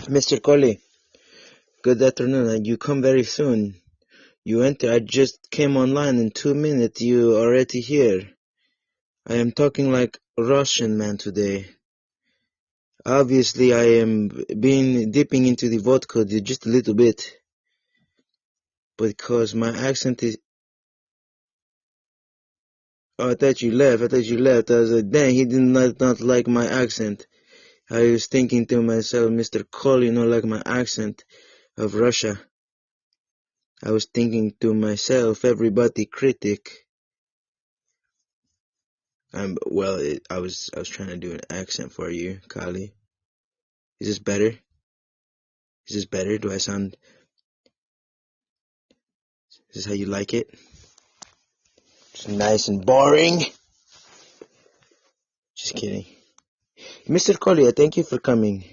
Mr. Kholi, good afternoon. You come very soon. You enter. I just came online in 2 minutes. You already here. I am talking like a Russian man today. Obviously, I am dipping into the vodka just a little bit because my accent is. Oh, I thought you left. I was like, dang, he did not like my accent. I was thinking to myself, Mr. Kholi, like my accent of Russia. I was thinking to myself, everybody critic. I was trying to do an accent for you, Kali. Is this better? Do I sound? Is this how you like it? Just nice and boring. Just kidding. Mr. Kholi, I thank you for coming.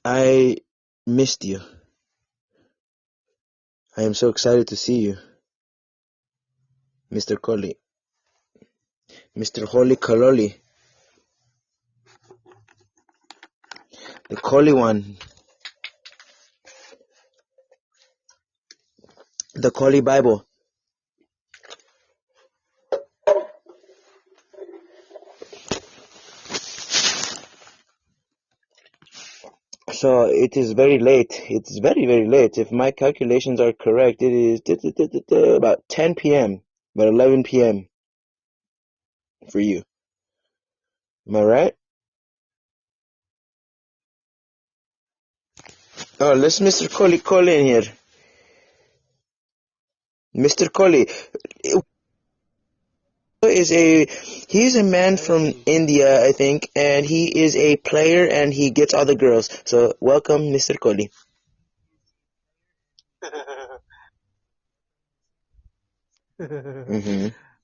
I missed you. I am so excited to see you, Mr. Kholi. Mr. Holy Kaloli. The Kholi one. The Kholi Bible. So it is very late. It's very, very late. If my calculations are correct, it is about 10 p.m., about 11 p.m. for you. Am I right? Oh, let's Mr. Kholi in here. Mr. Kholi he's a man from India, I think, and he is a player and he gets all the girls. So welcome, Mr. Kholi.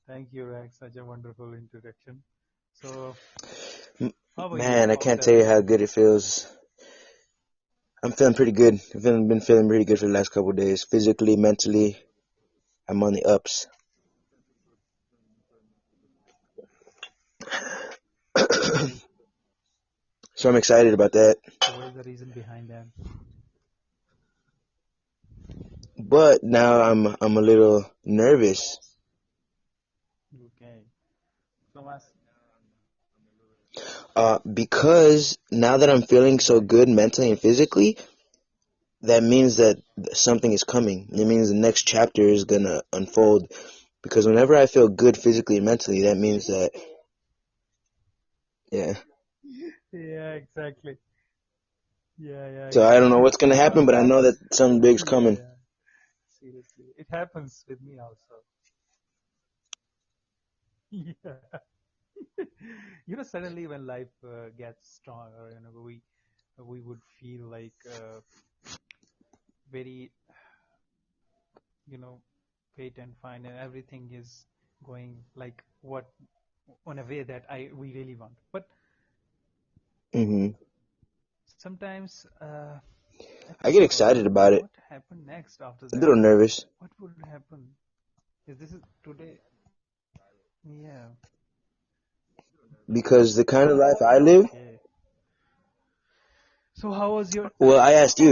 Thank you, Rex. Such a wonderful introduction. So, how are you? Man, I How's can't tell you how everything? good it feels. I'm feeling pretty good. I've been feeling pretty good for the last couple of days. Physically, mentally, I'm on the ups. So I'm excited about that. So, what is the reason behind that? But now I'm a little nervous. Okay. So, Because now that I'm feeling so right. good mentally and physically, that means that something is coming. It means the next chapter is gonna unfold. Because whenever I feel good physically and mentally, that means that, yeah. Yeah, exactly. Yeah, So I don't know exactly. what's gonna happen, but I know that something big's coming. Yeah, seriously. It happens with me also. Yeah. Suddenly when life gets stronger, we would feel like very, you know, fit and fine, and everything is going like what on a way that we really want. But hmm sometimes I I think get about excited about it. what happened next after A that. little nervous. What would happen? Is this is today? Yeah. Because the kind of life I live, Okay. So how was your? well, I asked you,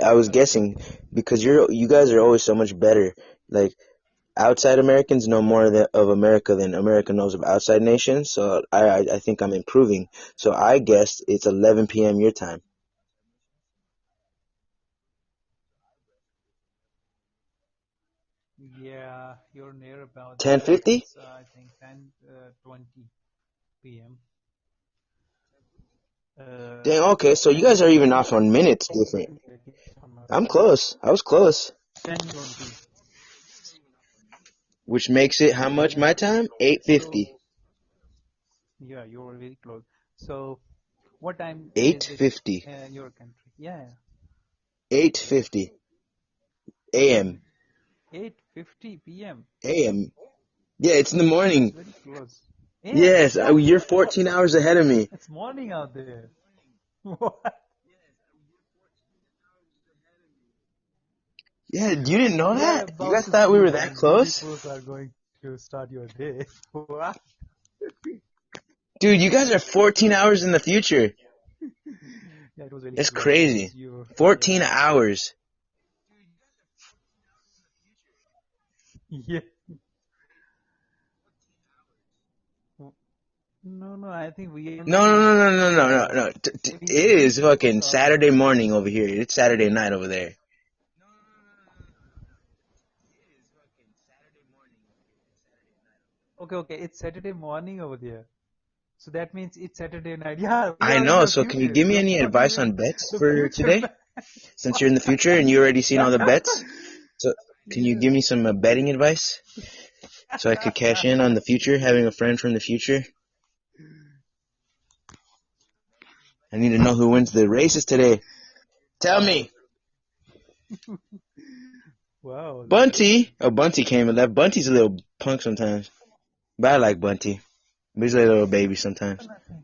I was guessing, because you guys are always so much better. Like, outside Americans know more of America than America knows of outside nations, so I think I'm improving. So I guessed it's 11 p.m. your time. Yeah, you're near about that. 10:50? It's I think 10:20 p.m. Dang, okay, so you guys are even off on minutes different. I'm close. I was close. 10:20. Which makes it how much my time? So 8:50. yeah, you're very close. So What time is it 8:50. in your country? Yeah, 8:50 a.m. 8:50 p.m. a.m. Yeah, it's in the It's morning. very close. AM. Yes, you're 14 hours ahead of me. It's morning out there. What? Yeah, you didn't know You are that? You about guys to thought we see were that when beauty close? pros are going to start your day. What? Dude, you guys are 14 hours in the future. Yeah, it was really That's close because crazy. you, 14 yeah, hours. yeah. No, no, I think we are No, not no, in no, no, no, no, no, uh, no. It we is both fucking are in. Saturday morning over here. It's Saturday night over there. Okay, okay, it's Saturday morning over there. So that means it's Saturday night. Yeah, we I are in know, the so can you future. give me You're any not advice even on bets the for future today? man. Since you're in the future and you already seen all the bets. So can you Yeah. give me some betting advice so I could cash in on the future, having a friend from the future? I need to know who wins the races today. Tell me. Wow, Bunty. Oh, Bunty came and left. Bunty's a little punk sometimes. But I like Bunty. But he's like a little baby sometimes. nothing.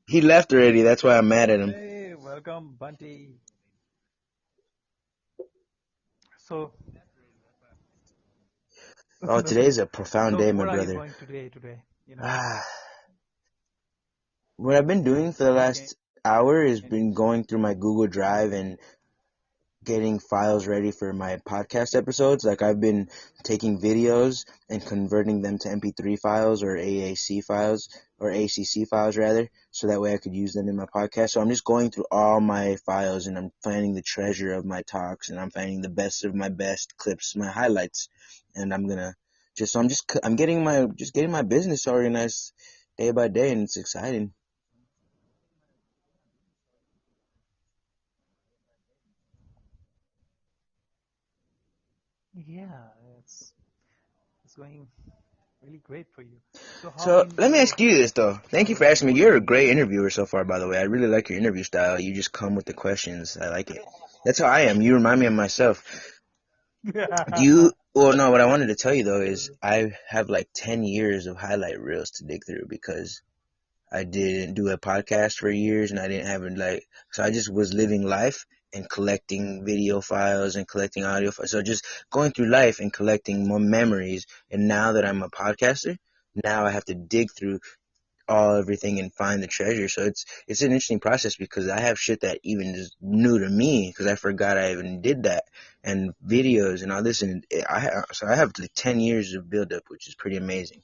He left already. That's why I'm mad at him. Hey, welcome, Bunty. So, Oh, no, today's no. a profound So, day, my what are you brother. going today? Ah, what I've been doing for the Weekend. last hour has been going through my Google Drive and getting files ready for my podcast episodes. Like I've been taking videos and converting them to MP3 files or AAC files or ACC files rather, so that way I could use them in my podcast. So I'm just going through all my files and I'm finding the treasure of my talks and I'm finding the best of my best clips, my highlights, and I'm getting my business organized day by day and it's exciting. Yeah, it's it's going really great for you. So, how So been let me your ask you this though. Thank you for asking me. what You're have a you been great doing? interviewer so far, by the way. I really like your interview style. You just come with the questions. I like it. That's how I am. You remind me of myself. Do you? Well, no. What I wanted to tell you though is I have like 10 years of highlight reels to dig through because I didn't do a podcast for years and I didn't have it like. So I just was living life and collecting video files and collecting audio files. So just going through life and collecting more memories. And now that I'm a podcaster, now I have to dig through everything and find the treasure. So it's an interesting process because I have shit that even is new to me because I forgot I even did that and videos and all this and I have like 10 years of build up, which is pretty amazing.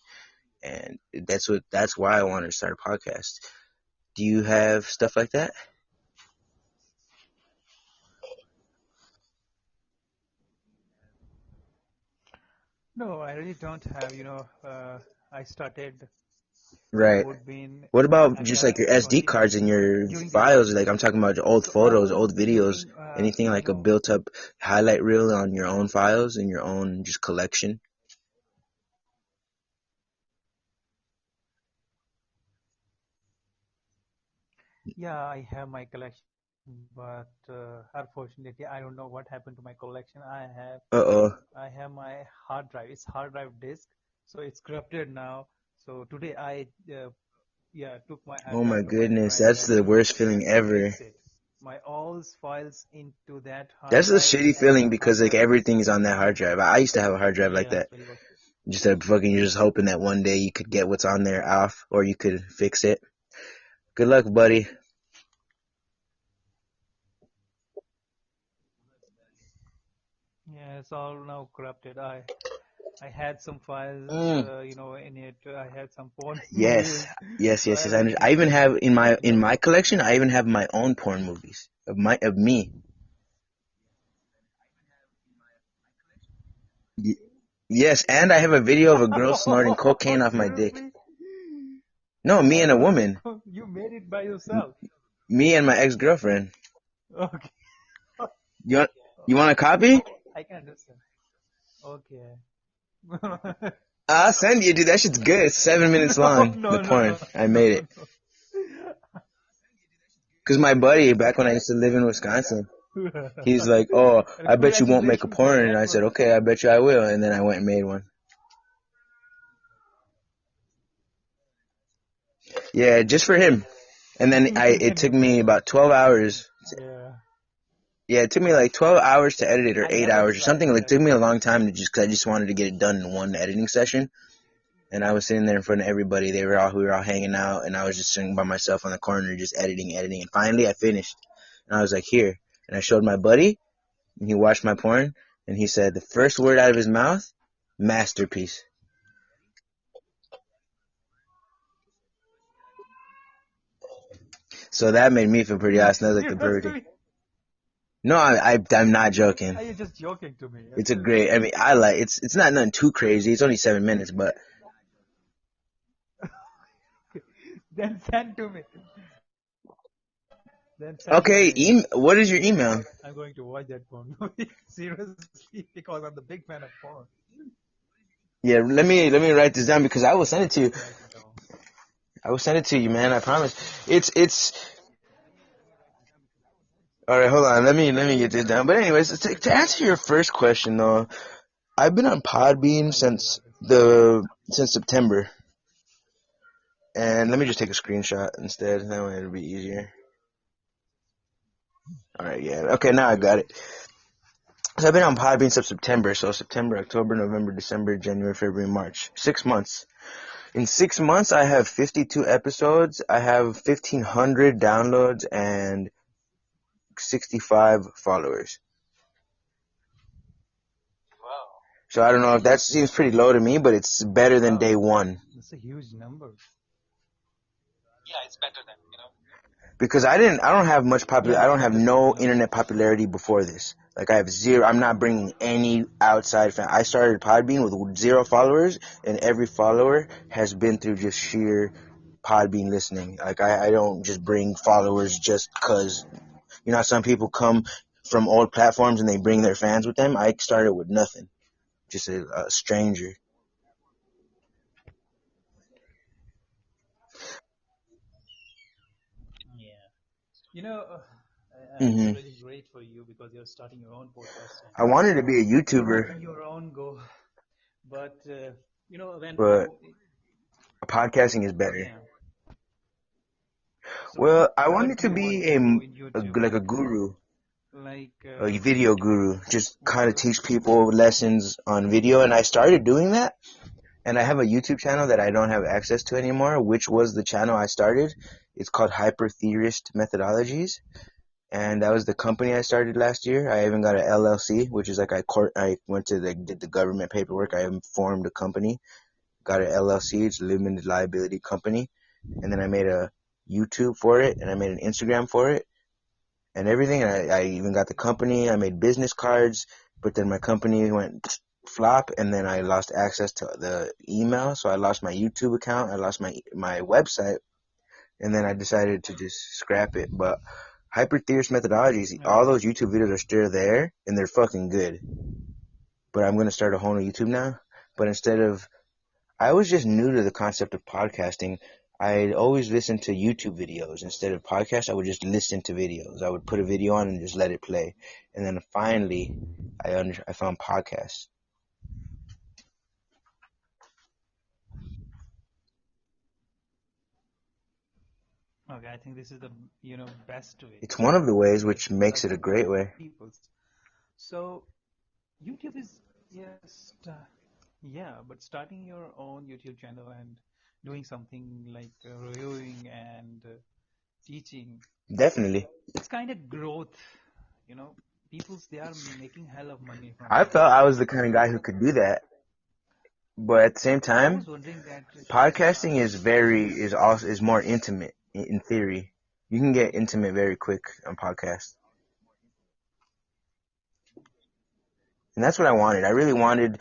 And that's why I wanted to start a podcast. Do you have stuff like that? No, I really don't have. I started Right. Podbean. What about I just have like your SD cards and 2020 your during the files? Like lockdown. I'm talking about your old So I photos, was old videos, looking, anything like a built up highlight reel on your own files and your own just collection. yeah, I have my collection, but unfortunately, I don't know what happened to my collection. Uh-oh. I have my hard drive. It's hard drive disk, so it's corrupted now. So today I took my hard Oh my drive to my goodness, friend that's and the worst feeling to ever. fix it. My all files into that hard That's a drive, shitty and feeling that hard because like drive is everything's on that hard drive. I used to have a hard drive like yeah, that. it's very well. Just that fucking you're just hoping that one day you could get what's on there off or you could fix it. Good luck, buddy. Yeah, it's all now corrupted. I had some files, Mm. in it. I had some porn Yes. movies, Yes, so yes, yes. I even everything, have in like, my collection, I even have my own porn movies of me. Y- Yes, and I have a video of a girl snorting cocaine off my dick. seriously? No, me and a Oh, woman. you made it by M- yourself. Me and my ex-girlfriend. Okay. You want you want a copy? I can understand. Okay. I'll send you, dude. That shit's good. It's 7 minutes No, long. The no, no, porn. no, I no, made it. no. Cause my buddy back when I used to live in Wisconsin, he's like, "Oh, And I bet you won't make a congratulations on porn," and that I said, one. "Okay, I bet you I will," and then I went and made one. Yeah, just for him. And then it And took you made me one. about 12 hours. Yeah. Yeah, it took me like 12 hours to edit it or I 8 never hours or tried something. Like, it that. took me a long time to cause I just wanted to get it done in one editing session. And I was sitting there in front of everybody. We were all hanging out, and I was just sitting by myself on the corner, just editing. And finally, I finished. And I was like, here. And I showed my buddy, and he watched my porn, and he said the first word out of his mouth, masterpiece. So that made me feel pretty awesome. That was like the perfect. Seriously? No, I'm not joking. Are you just joking to me? It's a great. I mean, it's not nothing too crazy. It's only 7 minutes, but Then send to me. Then send to okay. me. What is your email? I'm going to watch that porn movie. Seriously, because I'm the big fan of porn. Yeah, let me write this down because I will send it to you. Write it down. I will send it to you, man. I promise. It's all right. Hold on. Let me get this down. But anyways, to answer your first question though, I've been on Podbean Thank you. since September, and let me just take a screenshot instead. That way it'll be easier. All right. Yeah. Okay. Now I got it. So I've been on Podbean since September. So September, October, November, December, January, February, March. 6 months. In 6 months, I have 52 episodes. I have 1,500 downloads and 65 followers. So I don't know if that seems pretty low to me, but it's better than Wow, day one. that's a huge number. Because I don't have Yeah, I it's don't have better than, no internet popularity before this. Like I have zero, I'm not bringing any outside fan. I started Podbean with 0 followers, and every follower has been through just sheer Podbean listening. Like I don't just bring followers just cause, some people come from old platforms and they bring their fans with them. I started with nothing, just a stranger. yeah. You know, it's hmm really great for you because you're starting your own podcast and I wanted to be a you're YouTuber, making your own go. But when but podcasting is better. yeah. So Well, I what wanted do to you want be to do in YouTube? like a guru, Like, a video guru, just kind of what? teach people lessons on video. And I started doing that. And I have a YouTube channel that I don't have access to anymore, which was the channel I started. It's called Hyper Theorist Methodologies. And that was the company I started last year. I even got an LLC, which is like I went to did the government paperwork. I formed a company, got an LLC, it's a limited liability company, and then I made a YouTube for it, and I made an Instagram for it, and everything. And I even got the company. I made business cards, but then my company went flop, and then I lost access to the email, so I lost my YouTube account. I lost my website, and then I decided to just scrap it. But Hypertheorist methodologies, all Okay. those YouTube videos are still there, and they're fucking good. But I'm gonna start a whole new YouTube now. But I was just new to the concept of podcasting. I always listened to YouTube videos instead of podcasts. I would just listen to videos. I would put a video on and just let it play. And then finally, I found podcasts. Okay, I think this is the best way It's one of the to ways get which makes it a to great way. people. So YouTube is yes, yeah, but starting your own YouTube channel and doing something like reviewing and teaching, Definitely. it's kind of growth. You know, people's they are making hell of money from I there. felt I was the kind of guy who could do that, but at the same So I time, was wondering that. podcasting is more intimate in theory. You can get intimate very quick on podcasts. And that's what I wanted. I really wanted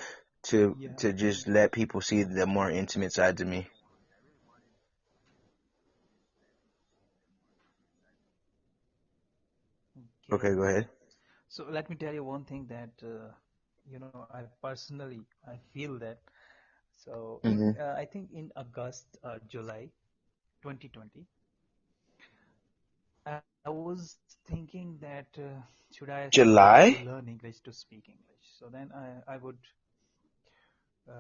Yeah. to just let people see the more intimate sides of me. Okay, Okay. go ahead. So let me tell you one thing that I personally I feel that. So in hmm I think in August, July 2020, was thinking that should I start to July? learn English to speak English? So then I would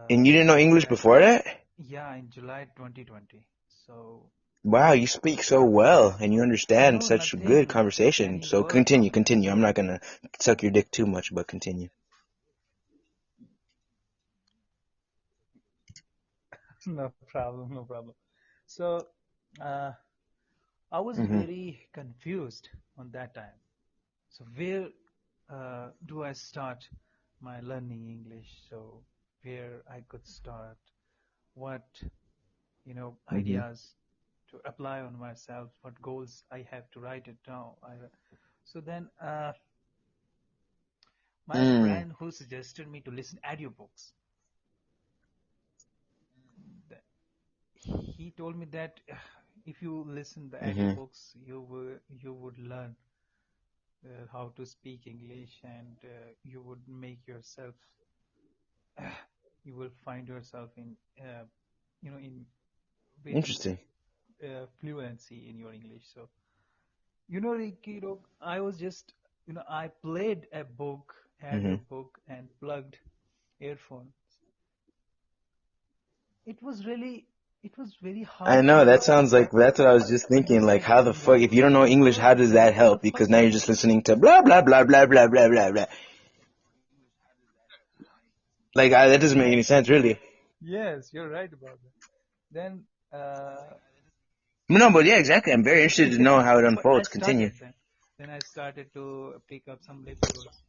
And you didn't know do English that. before that? Yeah, in July 2020. So Wow, you speak so well and you understand no, such good nothing, conversation. any So word continue, from that. continue. I'm So not gonna suck your dick too much, but continue. no problem, no problem. So uh, I was Hmm. very confused on that time. So where do I start my learning English? So where I could start, what Hmm. ideas to apply on myself, what goals I have to write it down. So then my Mm. friend who suggested me to listen audiobooks, th- he told me that if you listen the Hmm. audiobooks, you would learn how to speak English, and you would make yourself, you will find yourself in in with Interesting. fluency in your English. So Ricky, I was just I played a book, Hmm. audiobook, and plugged earphones. It was very I hard know, to that sounds like, that's what I was just thinking. Like, understand how the fuck, if you English don't know English, because how does that for the help? Because first now you're time. just listening to blah, blah, blah, blah, blah, blah, blah, blah. Like, that doesn't make any sense, really. Yes, you're right about that. Then, No, but yeah, exactly. I'm very interested to know how it but I unfolds. Continue. started then. Then I started to pick up some little words.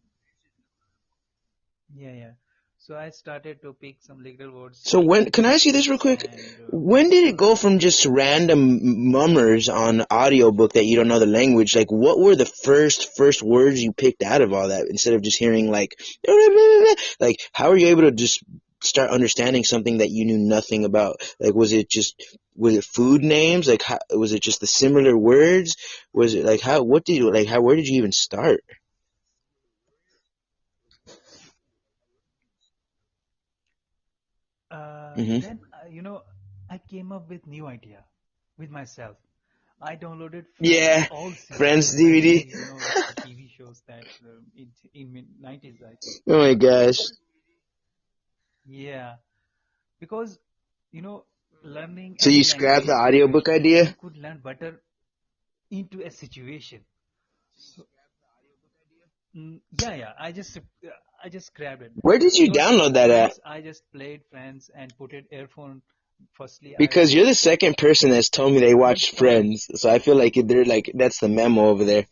Yeah, yeah. So I started to pick some little words, So speak when, can I ask you this real sentences, quick? and When did it go from just random mummers on audiobook that you don't know the language? Like, what were the first words you picked out of all that instead of just hearing like, how are you able to just start understanding something that you knew nothing about? Like, was it food names? Like, how, was it just the similar words? Was it like, where did you even start? Hmm. then I came up with new idea with myself. I downloaded Friends Yeah, all Friends seasons, DVD. actually, the TV shows that in mid 90s, I think. Oh my gosh. Yeah, because you know learning So you any scrapped the language, audiobook you idea? could learn better into a situation. So yeah, yeah, I just grabbed it Where did you because download that at? once I just played Friends and put it earphone. Firstly, I Because you're the second person that's told me they put watched Friends, so I feel like they're like that's the memo over there.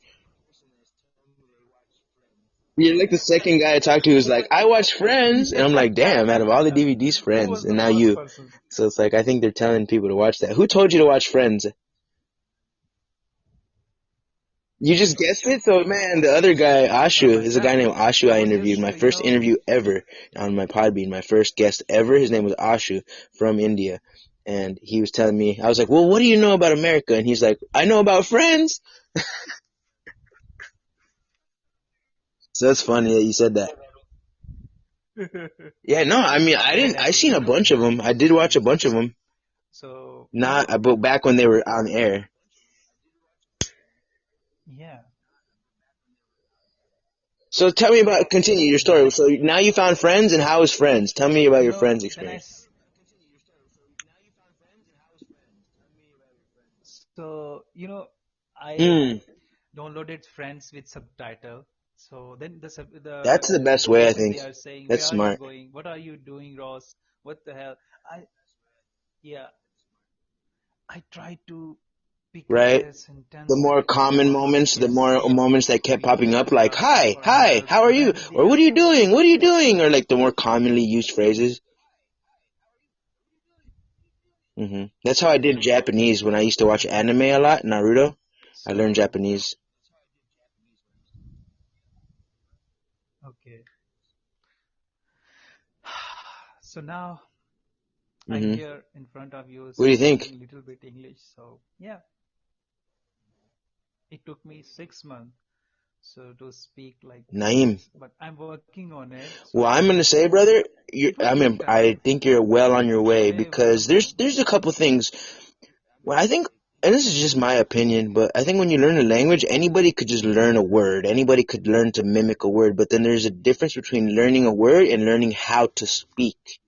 You're like the second guy I talked to who's like, I watched Friends, and I'm like, damn, out of all the DVDs, who Friends, was and the now first you. person? So it's like I think they're telling people to watch that. Who told you to watch Friends? You just guessed it? So, man, the other guy, Ashu, is a guy Myself. named Ashu I I was interviewed. just My first interview ever on my Podbean, my first guest ever. His name was Ashu from India. And he was telling me, I was like, well, what do you know about America? And he's like, I know about Friends. So it's funny that you said that. Yeah, no, I mean, yeah, that I was seen a one of bunch my of them. I did watch a friends. bunch of them. So Not, but back when they were on air. yeah, So tell me about, continue your yeah. story. So now you found Friends, and how is Friends? Tell me about your Friends Then experience. so I Hmm, downloaded Friends with subtitle. So then that's the best way, I voices think. they are saying, That's "Where are you smart, going? What are you doing, Ross? What the hell?" I Yeah, I tried to pick up right? a The sentence more common what moments, they the are more saying. moments that kept Going to popping a up, like asking "Hi, for hi, help. how are So you?" then they or are "What are you saying, doing? What are you doing?" or like the more commonly used phrases. That's how I did Japanese when I used to watch anime a lot, Naruto. I learned so Japanese. okay. So now I'm Hmm. here in front of you What do you think, speaking little bit English. So yeah, it took me 6 months so to speak like Naeem? this, but I'm working on it. So Well, I I'm gonna hope say, brother, it will I take mean, I time. think you're well on your way Today was the because there's a couple things. Well, I think and this is just my opinion, but I think when you learn a language, anybody could just learn a word. Anybody could learn to mimic a word, but then there's a difference between learning a word and learning how to speak.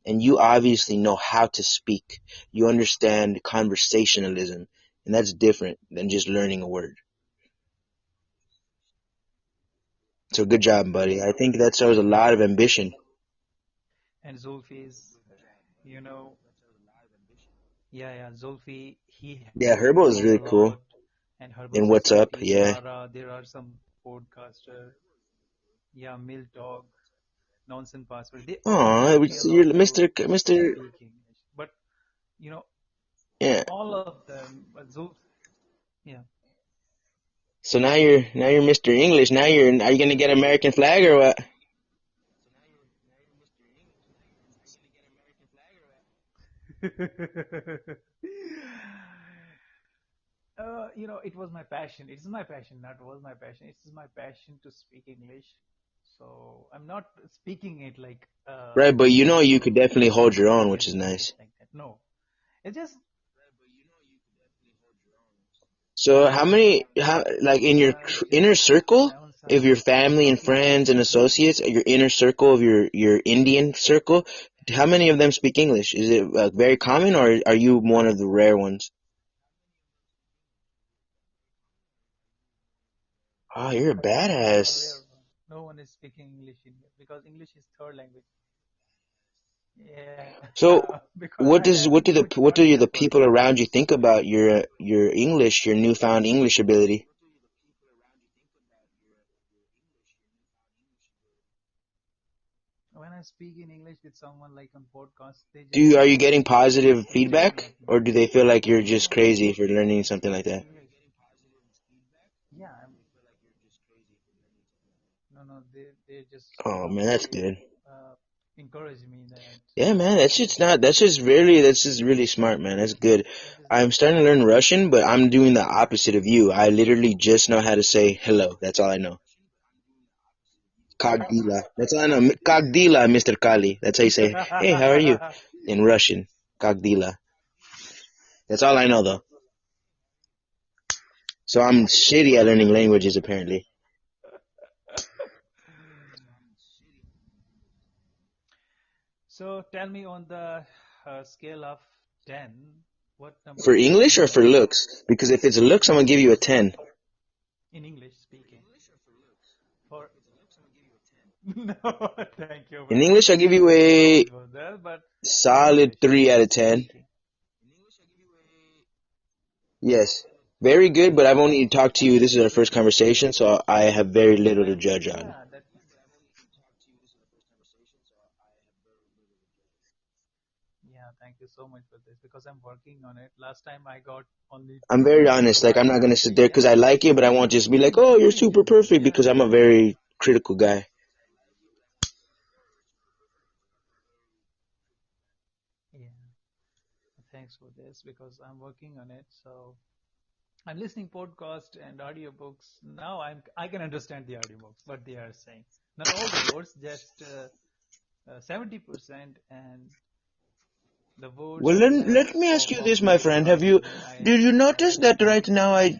And you obviously know how to speak. You understand conversationalism, and that's different than just learning a word. So good job, buddy. I think that shows a lot of ambition. And Zulfi is, you know, yeah, Zulfi, he Yeah, has Herbal is grown a really lot. cool. And Herbal And what's up? Society, Yeah. there are some podcaster, yeah, Mill Talk, Nonsense Password. They all Oh, help me a you're lot to Mr. speak English. But, you know, Yeah. all of them, Zulf, yeah. So now you're Mr. English. Are you gonna get American flag or what? It was my passion. It's my passion, not was my passion. It's my passion to speak English. So I'm not speaking it like Right, but you could definitely hold your own, which is fluently nice. like that. No, it's just So like in your I inner just circle pronounce of some your family and working friends and sentences. associates, your inner circle of your Indian circle, how many of them speak English? Is it very common, or are you one of the rare ones? Oh, you're a I'm a rare badass. one. No one is speaking English in here because English is third language. Yeah, So, because I have what do studied the for people that. around you think about your English, your newfound English ability? When I speak in English with someone like on podcast, they Are just you getting positive enjoy feedback, like me. or do they feel like you're just No, crazy for learning something like that? English. Yeah, no. They just Oh man, that's good. uh, encourage me that Yeah, man, that's just really smart, man. That's good. that is I'm starting to learn Russian, but I'm doing the opposite of you. I literally just know how to say hello. That's all I know. Kagdila. That's all I know. Kagdila, Mr. Kali. That's how you say, hey, how are you? In Russian. Kagdila. That's all I know, though. So I'm shitty at learning languages, apparently. So tell me on the scale of 10, what number For would you English give or for yourself looks? Because if it's looks, I'm gonna give you a 10. in English speaking? For no, thank you, In but English, I give you no a worries about that. But in solid English 3 out of 10. speaking, Yes. Very good, but I've only talked to you. This is our first conversation, so I have very little to judge on. yeah, that yeah. Thank you so much for this because I'm working on it. Last time I got only I'm two, very honest. so Like, I I'm not am gonna sit there because yeah, I like you, but I won't just be like, oh, you're improving super in it. perfect because Yeah, I'm a very critical guy. yeah. Thanks for this because I'm working on it. So I'm listening podcast and audiobooks. Now I can understand the audiobooks, what they are saying. Not all the words, just 70%, and the words Well, which let me ask pop you up this, my later friend. on when Did you I notice that listen right to now and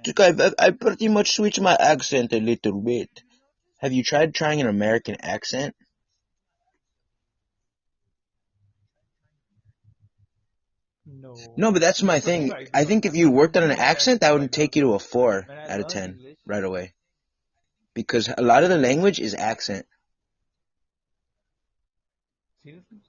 I pretty much switched my accent a little bit? Have you tried trying an American accent? No, no, but that's my I should thing. try I because think if I'm you not worked on an good at accent, accent that right would now. take you to a 4 When I out of learned 10 English, right away. Because a lot of the language is accent. seriously.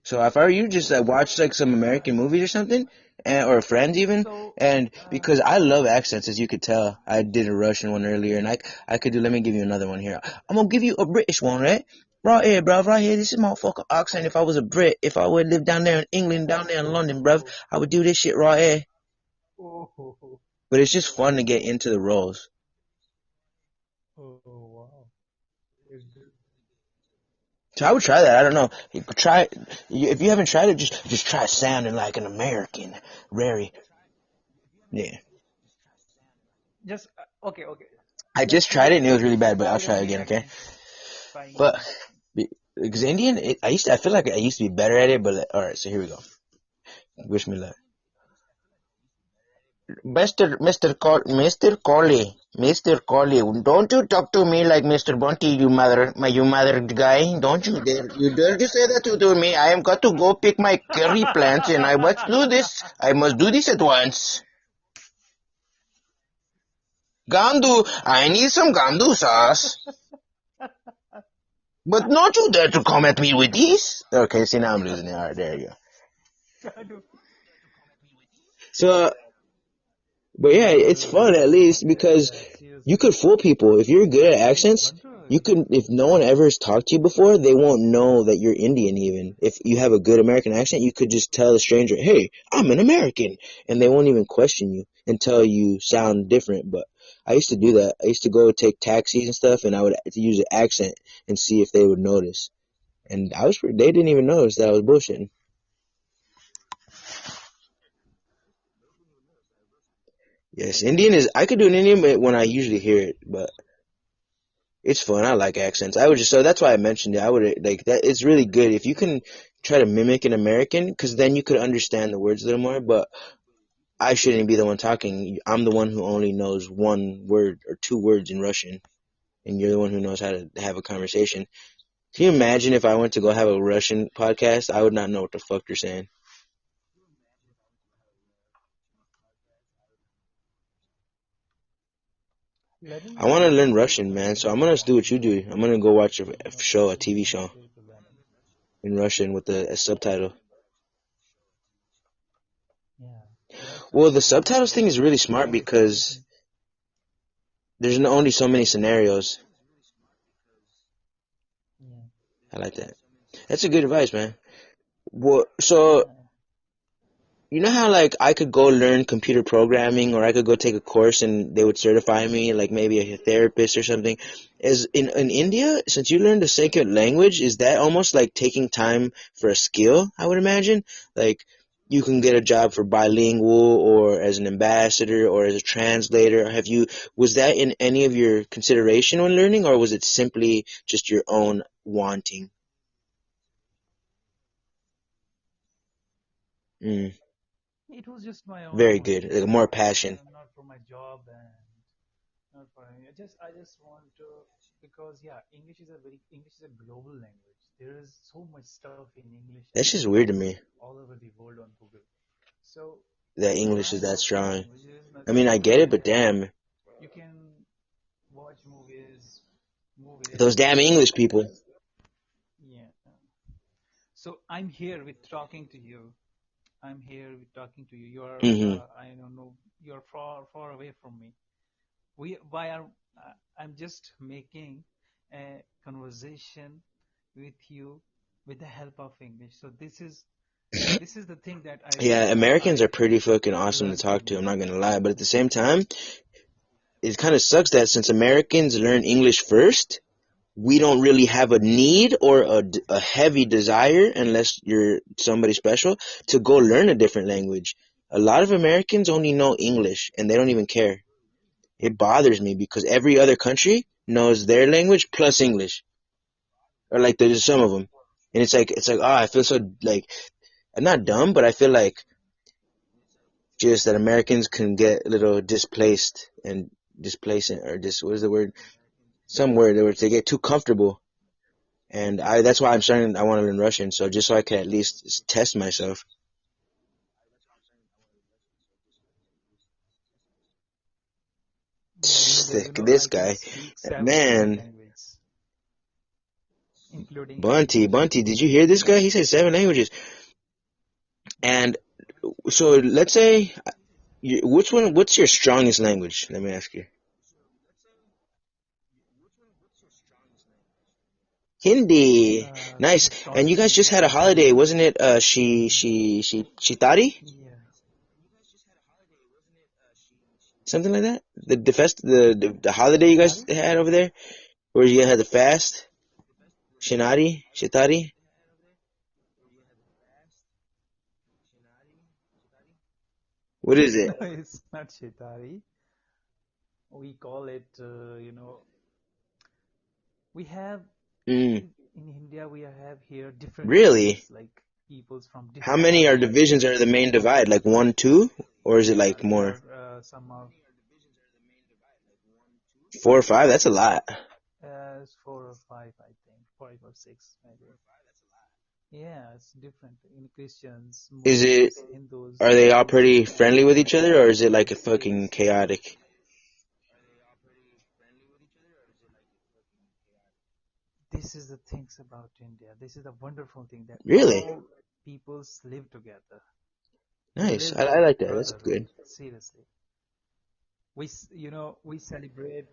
So if I were you, just watch like some American movies or something, or Friends even. So, And because I love accents, as you could tell, I did a Russian one earlier, and I could do. Let me give you another one here. I'm gonna give you a British one, right? Right here, bruv. Right here. This is my fucking accent. If I was a Brit, if I would live down there in England, down there in London, bruv, oh, I would do this shit right here. oh, oh, oh, But it's just fun to get into the roles. oh, wow. It- So I would try that. I don't know. You could try if you haven't tried it. Just try sounding like an American. Very yeah. Just okay. I just Let's tried it do and it was really bad, but I'll try try Indian again. Okay. accent first. Try But Indian accent. because Indian, I feel like I used to be better at it. But all right, so here we go. Wish me luck. Mr. Colley, Mr. Colley, don't you talk to me like Mr. Bunty, you mother guy. Don't you dare to say that to me. I am got to go pick my curry plants and I must do this. I must do this at once. Gandu, I need some gandu sauce. But not you dare to come at me with this. Okay, see now I'm losing it. Alright, there you go. I do. So, but yeah, it's fun at least because you Seriously. could fool people. If you're good at So, accents, you Badru, could, if no one ever has talked to you before, they won't know that you're Indian even. If you have a good American accent, you could just tell a stranger, hey, I'm an American. And they won't even question you until you sound different. But I used to do that. I used to go take taxis and stuff and I would use an accent and see if they would notice. And they didn't even notice that I was bullshitting. Yes, Indian is, I could do an Indian but when I usually hear it, but it's fun. I like accents. I would just so that's why I mentioned it. I would like that. It's really good if you can try to mimic an American, because then you could understand the words a little more. But I shouldn't be the one talking. I'm the one who only knows one word or two words in Russian, and you're the one who knows how to have a conversation. Can you imagine if I went to go have a Russian podcast? I would not know what the fuck you're saying. learning I want to learn languages is Russian, a man. So very I'm gonna do what you important do. I'm gonna go watch a show, a TV show skill to learn. in Russian with a subtitle. Yeah, that's Well, the something subtitles thing is really smart very important. because there's only so many scenarios. Yeah, I like that. That's a good advice, man. Well, so yeah, you know how like I could go learn computer programming or I could go take a course and they would certify me like maybe a therapist or something. Is in India, since you learned a second language, is that almost like taking time for a skill, I would imagine? Like you can get a job for bilingual or as an ambassador or as a translator. Was that in any of your consideration when learning or was it simply just your own wanting? Mm, it was just my own very good. wanting, Like more passion. not for my job and not for any. I just want to because yeah, English is a global language. There is so much stuff in English That's just weird to available me all over the world on Google. So that English is trying that out new strong. languages, I mean, nothing I get wrong it, with but that. damn, You can watch movies those damn English people. and yeah. So I'm here with talking to you. I'm here with talking to you. Hmm. I don't know, you're far away from me. Why are I'm just making a conversation with you with the help of English. So this is the thing that Yeah, Americans are I pretty fucking awesome to learned from talk to. you. I'm not gonna lie, but at the same time, it kind of sucks that since Americans learn English first, we don't really have a need or a heavy desire, unless you're somebody special, to go learn a different language. A lot of Americans only know English and they don't even care. It bothers me because every other country knows their language plus English, or like there's some of them, and it's like oh, I feel so like I'm not dumb, but I feel like just that Americans can get a little displaced and displacent or what is the word? Some word where they get too comfortable. And that's why I want to learn Russian, so just so I can at least test myself. Yeah, This I can guy, speak seven different man, languages, including English. Bunty, did you hear this guy? He said seven languages. And so let's say, what's your strongest language? Let me ask you. Hindi. Nice. The And you strongest guys just language had a is holiday, Hindi. wasn't it? Shitari? Yeah, Something like that? The holiday you guys Shitari. had over there? Where you had the fast? Shitari? What is No, it? it's not Shitari. We call it, we have Mm, in India, we have here different really? tribes, like peoples from How different many are tribes. divisions are the main divide? Like one, two? or is it Yeah, like there more? are some are 4 or 5? That's a lot. four or five, I think, five or six maybe. Yeah, it's different in Christians, Is it? Muslims, Hindus, Are they all Buddhists, pretty friendly and with each other, or is it like a fucking atheists. chaotic? This is the things about India. This is the wonderful thing that Really? all peoples live together. We Nice. live I with like that. That's brotherhood. good. Seriously, we celebrate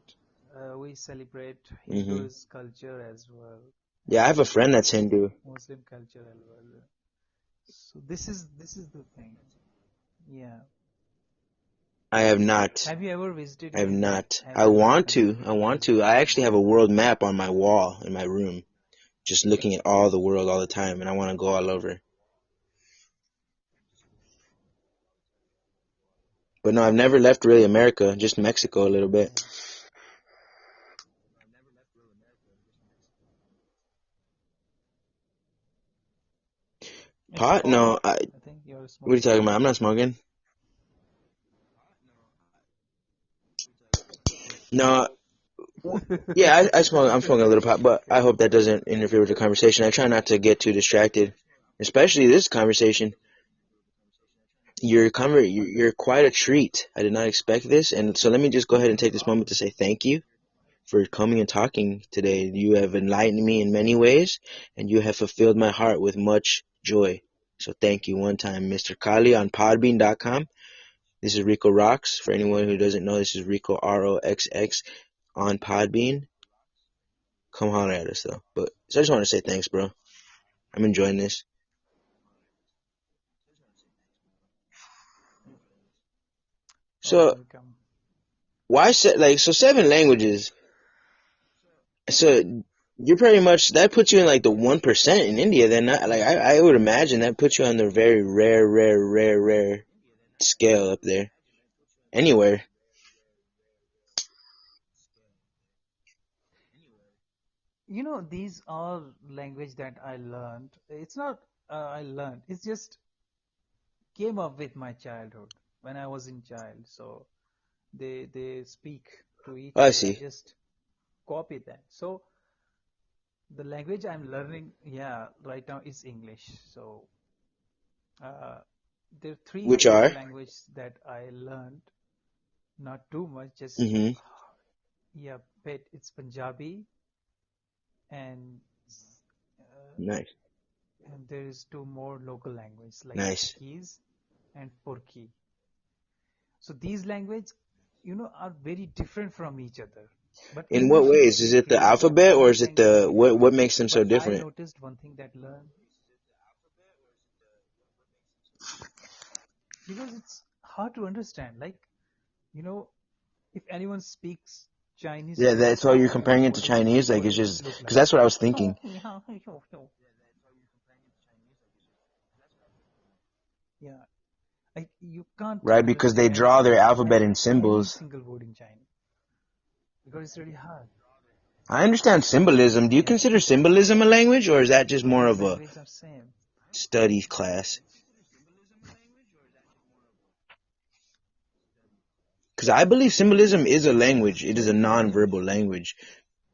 Hmm. Hindus culture as well, Yeah, I have a and friend that's Hindu. Muslim culture as well. So this is the thing. Yeah. I have not. Have you ever visited I have India? not. Have I you ever want to. I want to. visited I actually India? have a world map on my wall in my room, just looking at all the world all the time, and I want to go all over. But no, I've never left really America, just Mexico a little bit. Yeah. It's Pot? pot. No. I think you're What are you smoking talking pot. about? I'm not smoking. No. Yeah, I smoke. I'm smoking a little pot, but I Okay. hope that doesn't interfere with the conversation. I try not to get too distracted, especially this conversation. You're quite a treat. I did not expect this, and so let me just go ahead and take this moment to say thank you for coming and talking today. You have enlightened me in many ways, and you have fulfilled my heart with much joy. So thank you one time, Mr. Kholi on Podbean.com. This is Rico Roxx. For anyone who doesn't know, this is Rico Roxx on Podbean. Come holler at us though. But so I just want to say thanks, bro. I'm enjoying this. Oh, So welcome. why so 7 languages? So you're pretty much that puts you in like the 1% in India. Then I would imagine that puts you on the very rare scale up there. Anywhere. These are language that I learned. It's not I learned. It's just came up with my childhood when I was in child. So they speak to each Oh, I other. I see. just copy that. So the language I'm learning, yeah, right now is English. So uh, there are three Which major are? languages that I learned. Not too much, just Mm-hmm. yeah, but it's Punjabi and uh, Nice. and there is two more local languages like Nice. Portuguese and Porki. So these languages, are very different from each other. But In what English is ways? Is it the basically alphabet or is it understanding the to each what other. makes them so But I different? noticed one thing that learn because it's hard to understand. Like, you know, if anyone speaks Chinese Yeah, to you, that's why you're comparing it to what is Chinese. Like what it's does it just look because like? that's what I was thinking. Yeah, like you can't Right? Because they understand draw their like alphabet in any symbols. single word in Chinese because it's really hard. I understand symbolism. Do you Yeah, consider symbolism a language, or is that just so more these of a languages are same. study class? Because I believe symbolism is a language. It is a non-verbal language.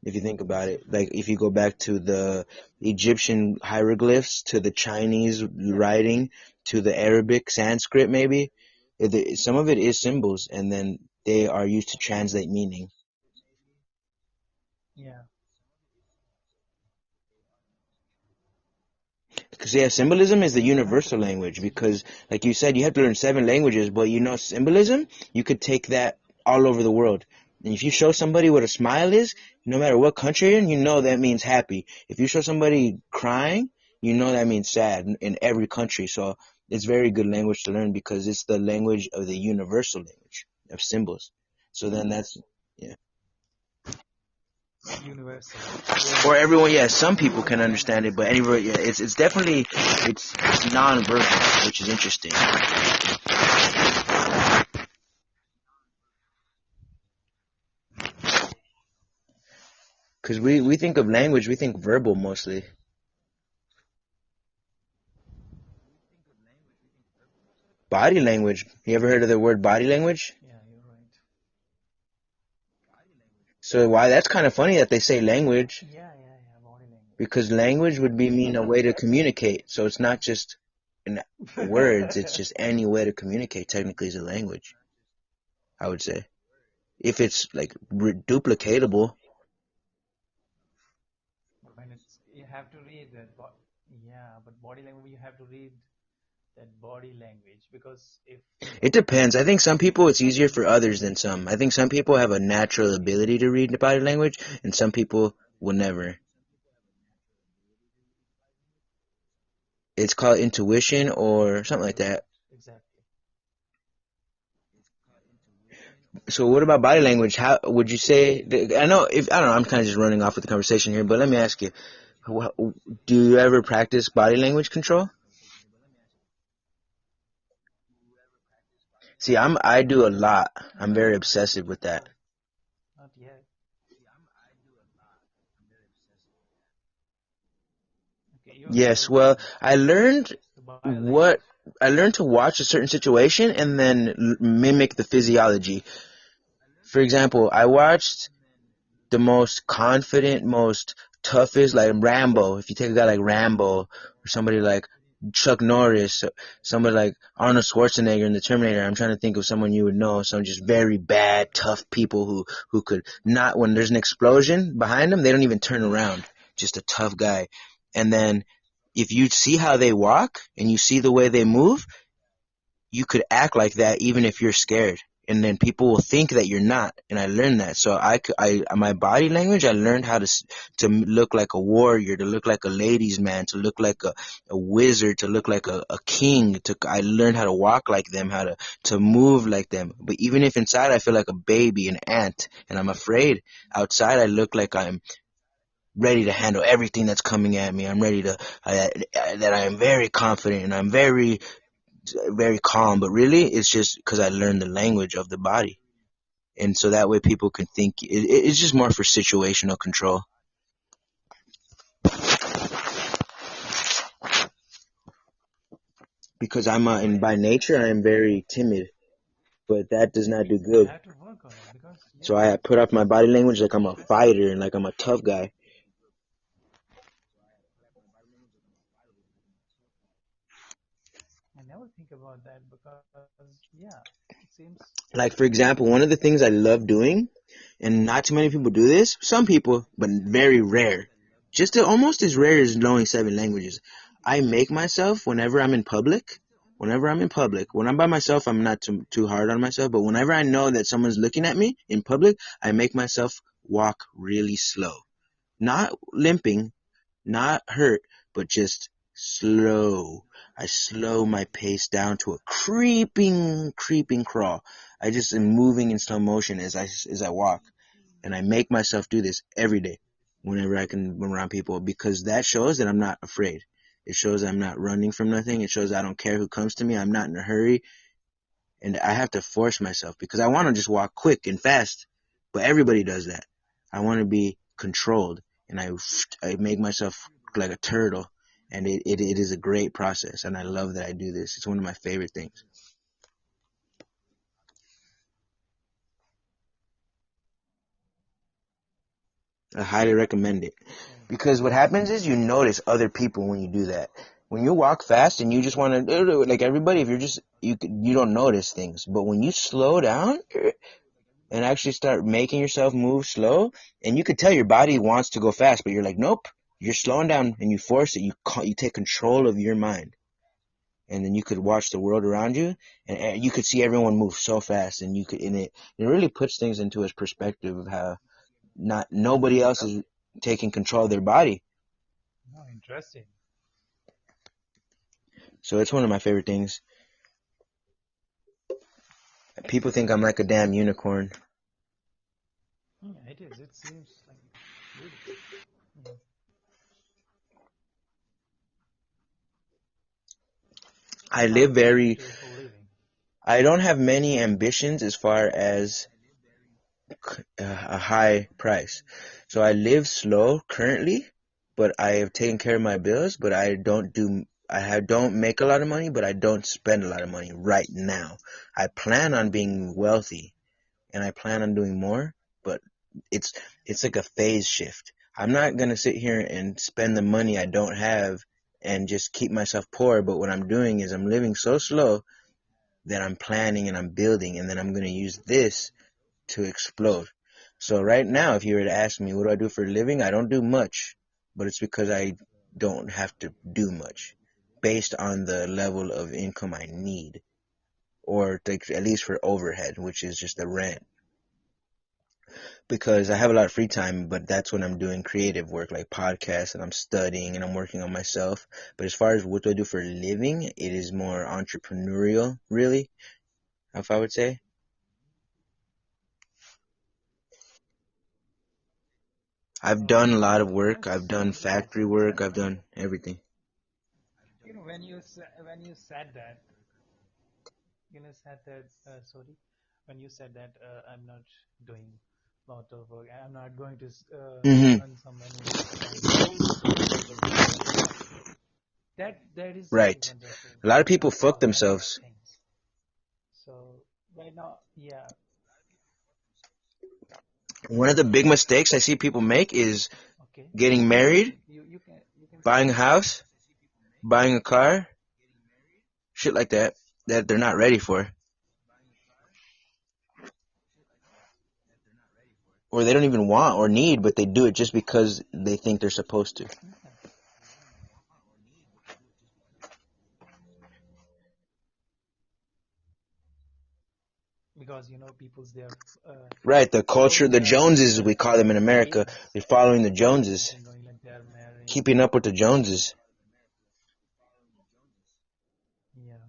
If you think about it, like if you go back to the Egyptian hieroglyphs, to the Chinese writing, to the Arabic Sanskrit, maybe some of it is symbols, and then they are used to translate meaning. Yeah, Because yeah, symbolism is the you're right universal about that. language. Because, like you said, you have to learn 7 languages, but symbolism, you could take that all over the world. And if you show somebody what a smile is, no matter what country you're in, you know that means happy. If you show somebody crying, you know that means sad in every country. So it's very good language to learn because it's the language of the universal language of symbols. So then that's yeah. Universal. Or Yes, everyone, yeah, some people everyone can can understand it, but understand. anyway, yeah, it's definitely it's non-verbal, which is interesting. Because we think of language, we think verbal mostly. body language. You ever heard of the word body language? Yeah, you're right. So why that's kind of funny that they say language, Yeah, body language. because language would be mean a way to communicate. So it's not just in words, it's just any way to communicate technically is a language, I would say. If it's like duplicatable. But when it's you have to read that. Yeah, but body language you have to read that body language because if It depends. I think some people it's easier something for others than some. I think some people have a natural ability to read the body language, and some people will never. It's called intuition or something like that. exactly. So what about body language? How would you say? I know if I don't know. I'm kind of just running off with the conversation here, but let me ask you: do you ever practice body language control? See, I do a lot. I'm very obsessive with that. No, not yet. Okay, you're Yes, well, observing I learned the body what language. I learned to watch a certain situation and then mimic the physiology. For example, I watched the most confident, most toughest, like Rambo. If you take a guy like Rambo or somebody like Chuck Norris, somebody like Arnold Schwarzenegger in the Terminator, I'm trying to think of someone you would know, some just very bad, tough people who could not, when there's an explosion behind them, they don't even turn around. Just a tough guy. And then if you see how they walk and you see the way they move, you could act like that even if you're scared, and then people will think that you're not. And I learned that. So my body language, I learned how to look like a warrior, to look like a ladies man, to look like a wizard, to look like a king. I learned how to walk like them, how to move like them. But even if inside I feel like a baby, an ant, and I'm afraid, outside I look like I'm ready to handle everything that's coming at me. I'm ready to that I am very confident and I'm very calm, but really it's just because I learned the language of the body. And so that way people can think it's just more for situational control. Because and by nature I am very timid, but that does not do You good. have to work on it because So yeah, I put up my body language like I'm a it's fighter and like I'm a tough guy. I never think about that because yeah, it seems Like for example, one of the things I love doing, and not too many people do this, some people, but very rare. Just almost as rare as knowing 7 languages. I make myself whenever I'm in public, when I'm by myself, I'm not too hard on myself, but whenever I know that someone's looking at me in public, I make myself walk really slow. Not limping, not hurt, but just slow. I slow my pace down to a creeping crawl. I just am moving in slow motion as I walk, and I make myself do this every day whenever I can around people, because that shows that I'm not afraid. It shows I'm not running from nothing. It shows I don't care who comes to me. I'm not in a hurry, and I have to force myself because I want to just walk quick and fast, but everybody does that. I want to be controlled, and I make myself like a turtle, and it is a great process, and I love that I do this. It's one of my favorite things. I highly recommend it, very because what happens is you notice other people when you do that. When you walk fast and you just want to like everybody, if you're just you don't notice things, but when you slow down and actually start making yourself move slow, and you could tell your body wants to go fast, but you're like, nope, you're slowing down, and you force it. You take control of your mind, and then you could watch the world around you, and you could see everyone move so fast, and it really puts things into its perspective of how not nobody else is taking control of their body. no interesting. So it's one of my favorite things. People think I'm like a damn unicorn. Yeah, it is. It seems like beautiful. Yeah. I How live do you very. pay for living? I don't have many ambitions as far as a high price. So I live slow currently, but I have taken care of my bills, but don't make a lot of money, but I don't spend a lot of money right now. I plan on being wealthy and I plan on doing more, but it's it's like a phase shift. I'm not gonna sit here and spend the money I don't have and just keep myself poor, but what I'm doing is I'm living so slow that I'm planning and I'm building, and then I'm gonna use this to explode. So right now, if you were to ask me what do I do for a living, I don't do much, but it's because I don't have to do much based on the level of income I need, or like at least for overhead, which is just the rent. Because I have a lot of free time, but that's when I'm doing creative work like podcasts and I'm studying and I'm working on myself. But as far as what do I do for a living, it is more entrepreneurial, really, if I would say. I've done a lot of work. I've That's done really factory awesome. work. I've done everything. When you said that, said that, sorry, when you said that I'm not doing lot of work, I'm not going to Hmm. earn some money from illegal work and stuff. That is really Right. wonderful. A lot of You people know, fuck that is the themselves. thing. So right now, yeah, One of the big mistakes I see people make is okay. getting married, You can say. buying a house, buying a car, shit like that, that they're not ready for. Or they don't even want or need, but they do it just because they think they're supposed to. Yeah, because people's they are Right, the culture, following the Joneses, we call them in the America. trends, They're following the Joneses, something going like they are marrying. keeping up with the Joneses. Yeah,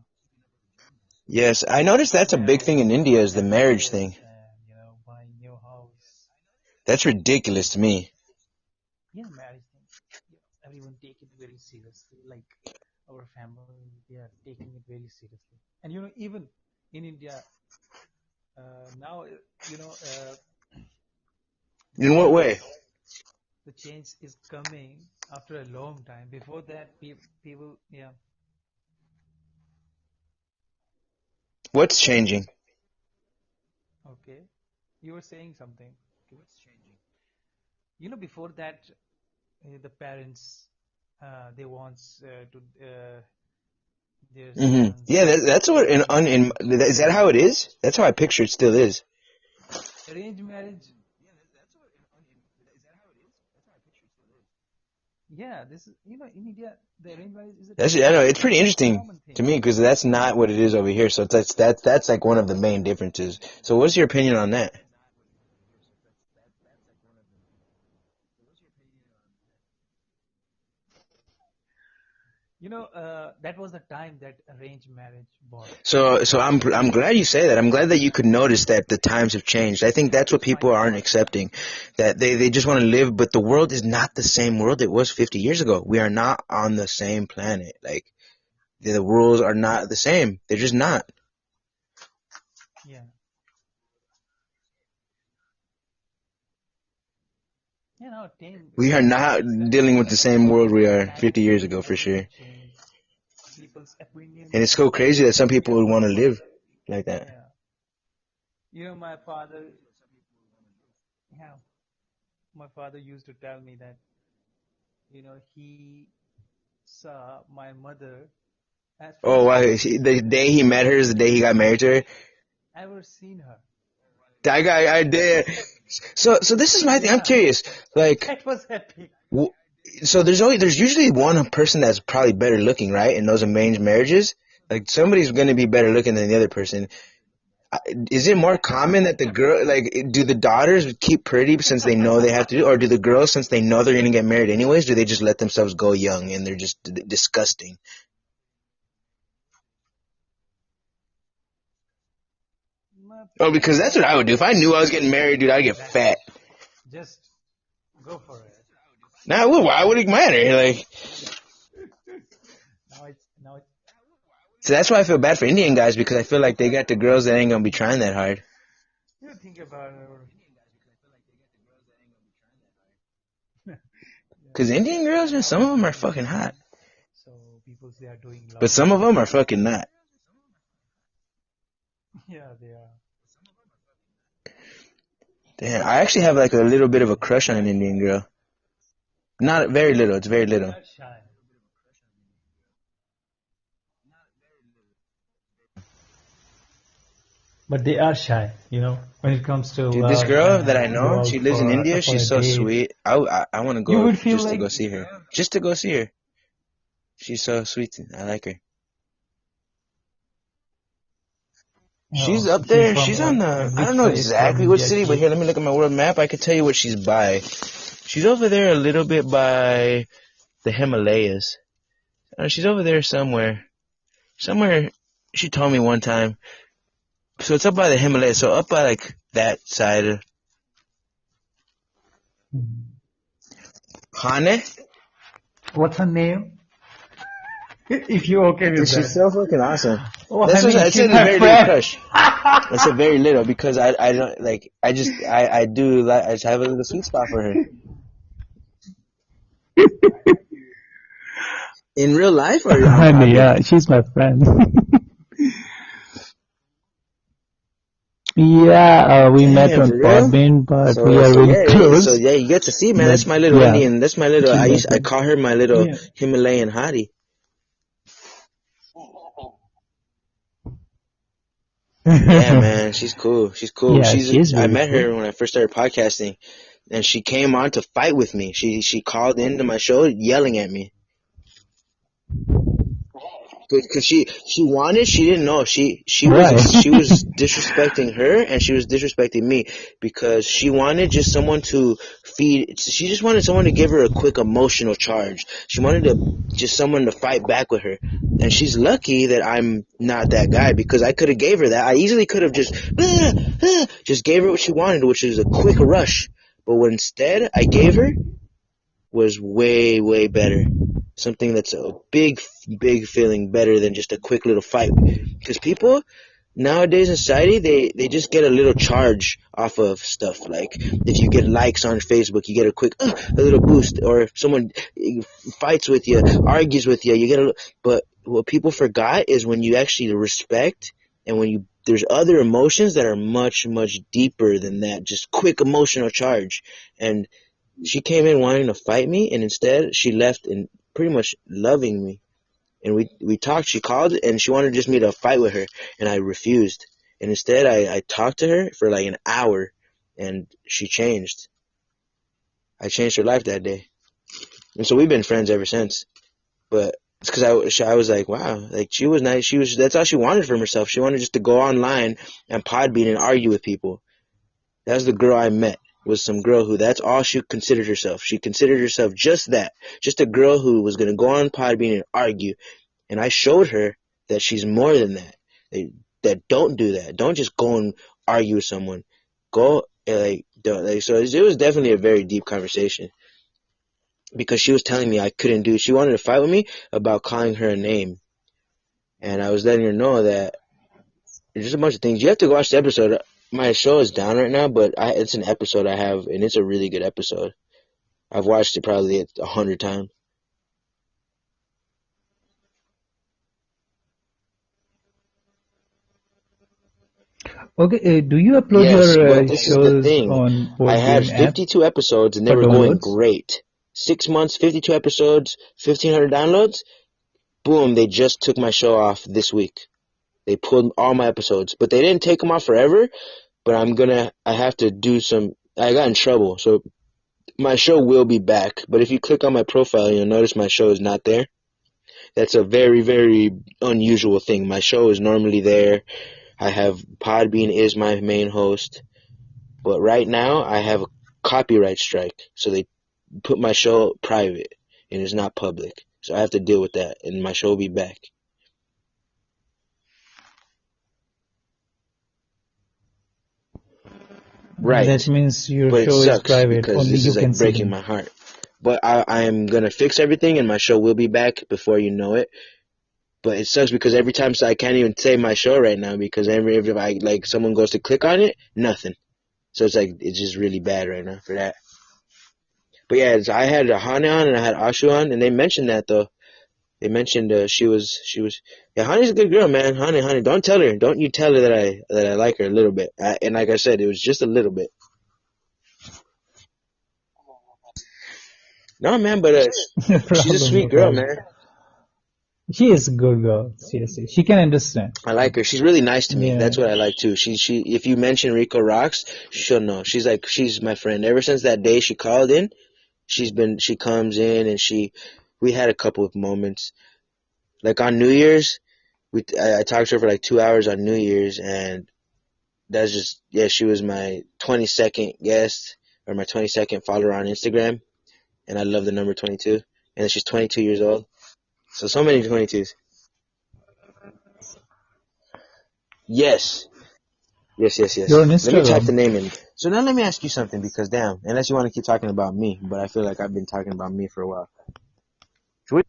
Yes, I noticed that's a big thing in marrying, India is the having marriage thing. kids, and buying new house. That's ridiculous to me. Yeah, marriage thing. Everyone take it very seriously. Like our family, they are taking it very seriously. And even in India now, the In what way? change, the change is coming after a long time. Before that, people, yeah, What's changing? okay. You were saying something. Okay. Before that, the parents, they want to their Hmm. sons Yeah, that's what marry is that how it is? That's how I picture it still is. arranged marriage. Yeah, this is in India, the arranged marriage is a That's I know it's pretty interesting common to thing. me because that's not what it is over here. So that's like one of the main differences. So what's your opinion on that? That was the time that arranged marriage bought. So I'm glad you say that. I'm glad that you could notice that the times have changed. I think that's what people aren't accepting, that they just want to live, but the world is not the same world it was 50 years ago. We are not on the same planet. Like the rules are not the same. They're just not. Yeah, time We are not changes dealing with the same world we are time 50 years change, ago for everything sure. change, people's And opinions it's so crazy that some people would become. want to live like that. Yeah, my father, yeah, my father used to tell me that he saw my mother as Oh, first wow. time The day he met her is the day he got married to her. ever seen her. I did. So this is my thing. I'm Yeah, curious. Like, that was epic. w- so there's usually one person that's probably better looking, right? In those arranged marriages, like somebody's going to be better looking than the other person. Is it more common that the girl, like, do the daughters keep pretty since they know they have to do, or do the girls, since they know they're going to get married anyways, do they just let themselves go young and they're just disgusting? My Oh, because that's what I would do. If I knew I was getting married, dude, I'd get fat. relax, just go for it. Now, why would it matter? Like, Now it's so that's why I feel bad for Indian guys because I feel like they got the girls that ain't gonna be trying that hard. think about yeah. Cause Indian girls, man, Now some of it's them are getting fucking hot. changed, so people they are doing But love some of them are languages. fucking not. Yeah, they are. Damn, I actually have like a little bit of a crush on an Indian girl. Not very little. It's very But they little. are shy. But they are shy, when it comes to Dude, this love girl that I and go know, she out lives in for India. for a She's so date. sweet. I want to You go would feel just to like, go see her. Just to go see her. She's so sweet. I like her. She's oh, up she's there. from She's on the. I don't which know place from exactly which India city, but she here, let me look at my world map. I can tell you what she's by. She's over there a little bit by the Himalayas. She's over there somewhere. Somewhere. She told me one time. So it's up by the Himalayas. So up by like that side. Mhm. Hane? What's her name? If you're okay with Dude, that. she's so fucking awesome. Oh, That's what honey, I she's said. It's a my very little friend. crush. I said very little because I don't like. I do like. I just have a little sweet spot for her. In real life or on Honey, Podbean? yeah, she's my friend. Yeah, we met Damn, on for real? Podbean, but we So are so really yeah, so close. yeah, you get to see, man. But That's my little yeah, Indian. That's my little. she's my I friend. call her my little Yeah. Himalayan hottie. Yeah, man, she's cool. She's cool. Yeah, she's I really met cool. her when I first started podcasting, and she came on to fight with me. She called into my show yelling at me. Because she didn't know Why? she was disrespecting her and she was disrespecting me because she wanted just someone to she just wanted someone to give her a quick emotional charge. She wanted just someone to fight back with her, and she's lucky that I'm not that guy because I could have gave her that. I easily could have just gave her what she wanted, which is a quick rush. But what instead I gave her was way, way better. Something that's a big, big feeling better than just a quick little fight. Because people nowadays in society, they just get a little charge off of stuff. Like if you get likes on Facebook, you get a quick, a little boost. Or if someone fights with you, argues with you, you get a. But what people forgot is when you actually respect and when there's other emotions that are much, much deeper than that. Just quick emotional charge. And she came in wanting to fight me, and instead she left and pretty much loving me. And we talked. She called, and she wanted just me to fight with her, and I refused. And instead, I talked to her for like an hour, and she changed. I changed her life that day, and so we've been friends ever since. But it's because I was like, wow, like she was nice. That's all she wanted from herself. She wanted just to go online and Podbean and argue with people. That was the girl I met. Was some girl who that's all she considered herself. She considered herself just that. Just a girl who was gonna go on Podbean and argue. And I showed her that she's more than that. That don't do that. Don't just go and argue with someone. Go like don't like so it was definitely a very deep conversation. Because she was telling me I couldn't do she wanted to fight with me about calling her a name. And I was letting her know that there's just a bunch of things. You have to go watch the episode. My show is down right now, but it's an episode I have, and it's a really good episode. I've watched it probably 100 times. Okay, do you upload Yes, your but this is the shows thing. on I had Podbean app 52 episodes, and they for were going downloads? great. 6 months, 52 episodes, 1,500 downloads. Boom, they just took my show off this week. They pulled all my episodes, but they didn't take them off forever. But I have to do some. I got in trouble, so my show will be back. But if you click on my profile, you'll notice my show is not there. That's a very, very unusual thing. My show is normally there. I have Podbean is my main host, but right now I have a copyright strike, so they put my show private and it's not public. So I have to deal with that, and my show will be back. That Right, means your but it show is sucks private, because only this you is like can see breaking them. my heart. But I am gonna fix everything, and my show will be back before you know it. But it sucks because every time so I can't even say my show right now because every if I like someone goes to click on it, nothing. So it's like it's just really bad right now for that. But yeah, I had Hane on and I had Ashu on, and they mentioned that though. They mentioned yeah, Honey's a good girl, man. Honey, don't you tell her that I like her a little bit. And like I said, it was just a little bit. No, man, but No she's a problem, sweet no girl, problem. man. She is a good girl. Seriously, she can understand. I like her. She's really nice to me. Yeah. That's what I like too. She if you mention Rico Roxx, she'll know. She's my friend. Ever since that day she called in, she comes in and we had a couple of moments. Like on New Year's, I talked to her for like 2 hours on New Year's, and that's just, yeah, she was my 22nd guest or my 22nd follower on Instagram, and I love the number 22. And she's 22 years old. So many 22s. Yes. You're on Let me type Instagram. the name in. So now let me ask you something, because damn, unless you want to keep talking about me, but I feel like I've been talking about me for a while. So what,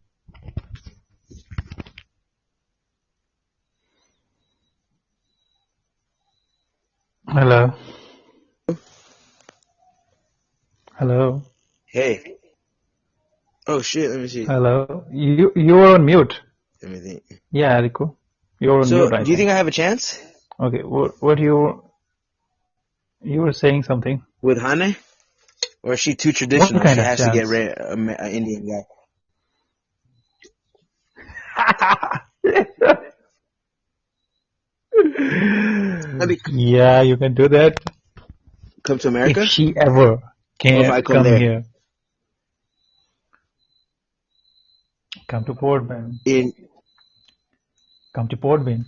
Hello. Hello. hey. Oh shit, let me see. Hello. You were on mute. Let me think. Yeah, Rico. You're on So, mute, I do you think think. I have a chance Okay. What you were saying something? with Hane? Or is she too What traditional? She kind of has to get chance? an Indian guy. Maybe Yeah, you can do that come to if America? she ever Or if can I come come there? here. Come to Portland. In Come to Portland.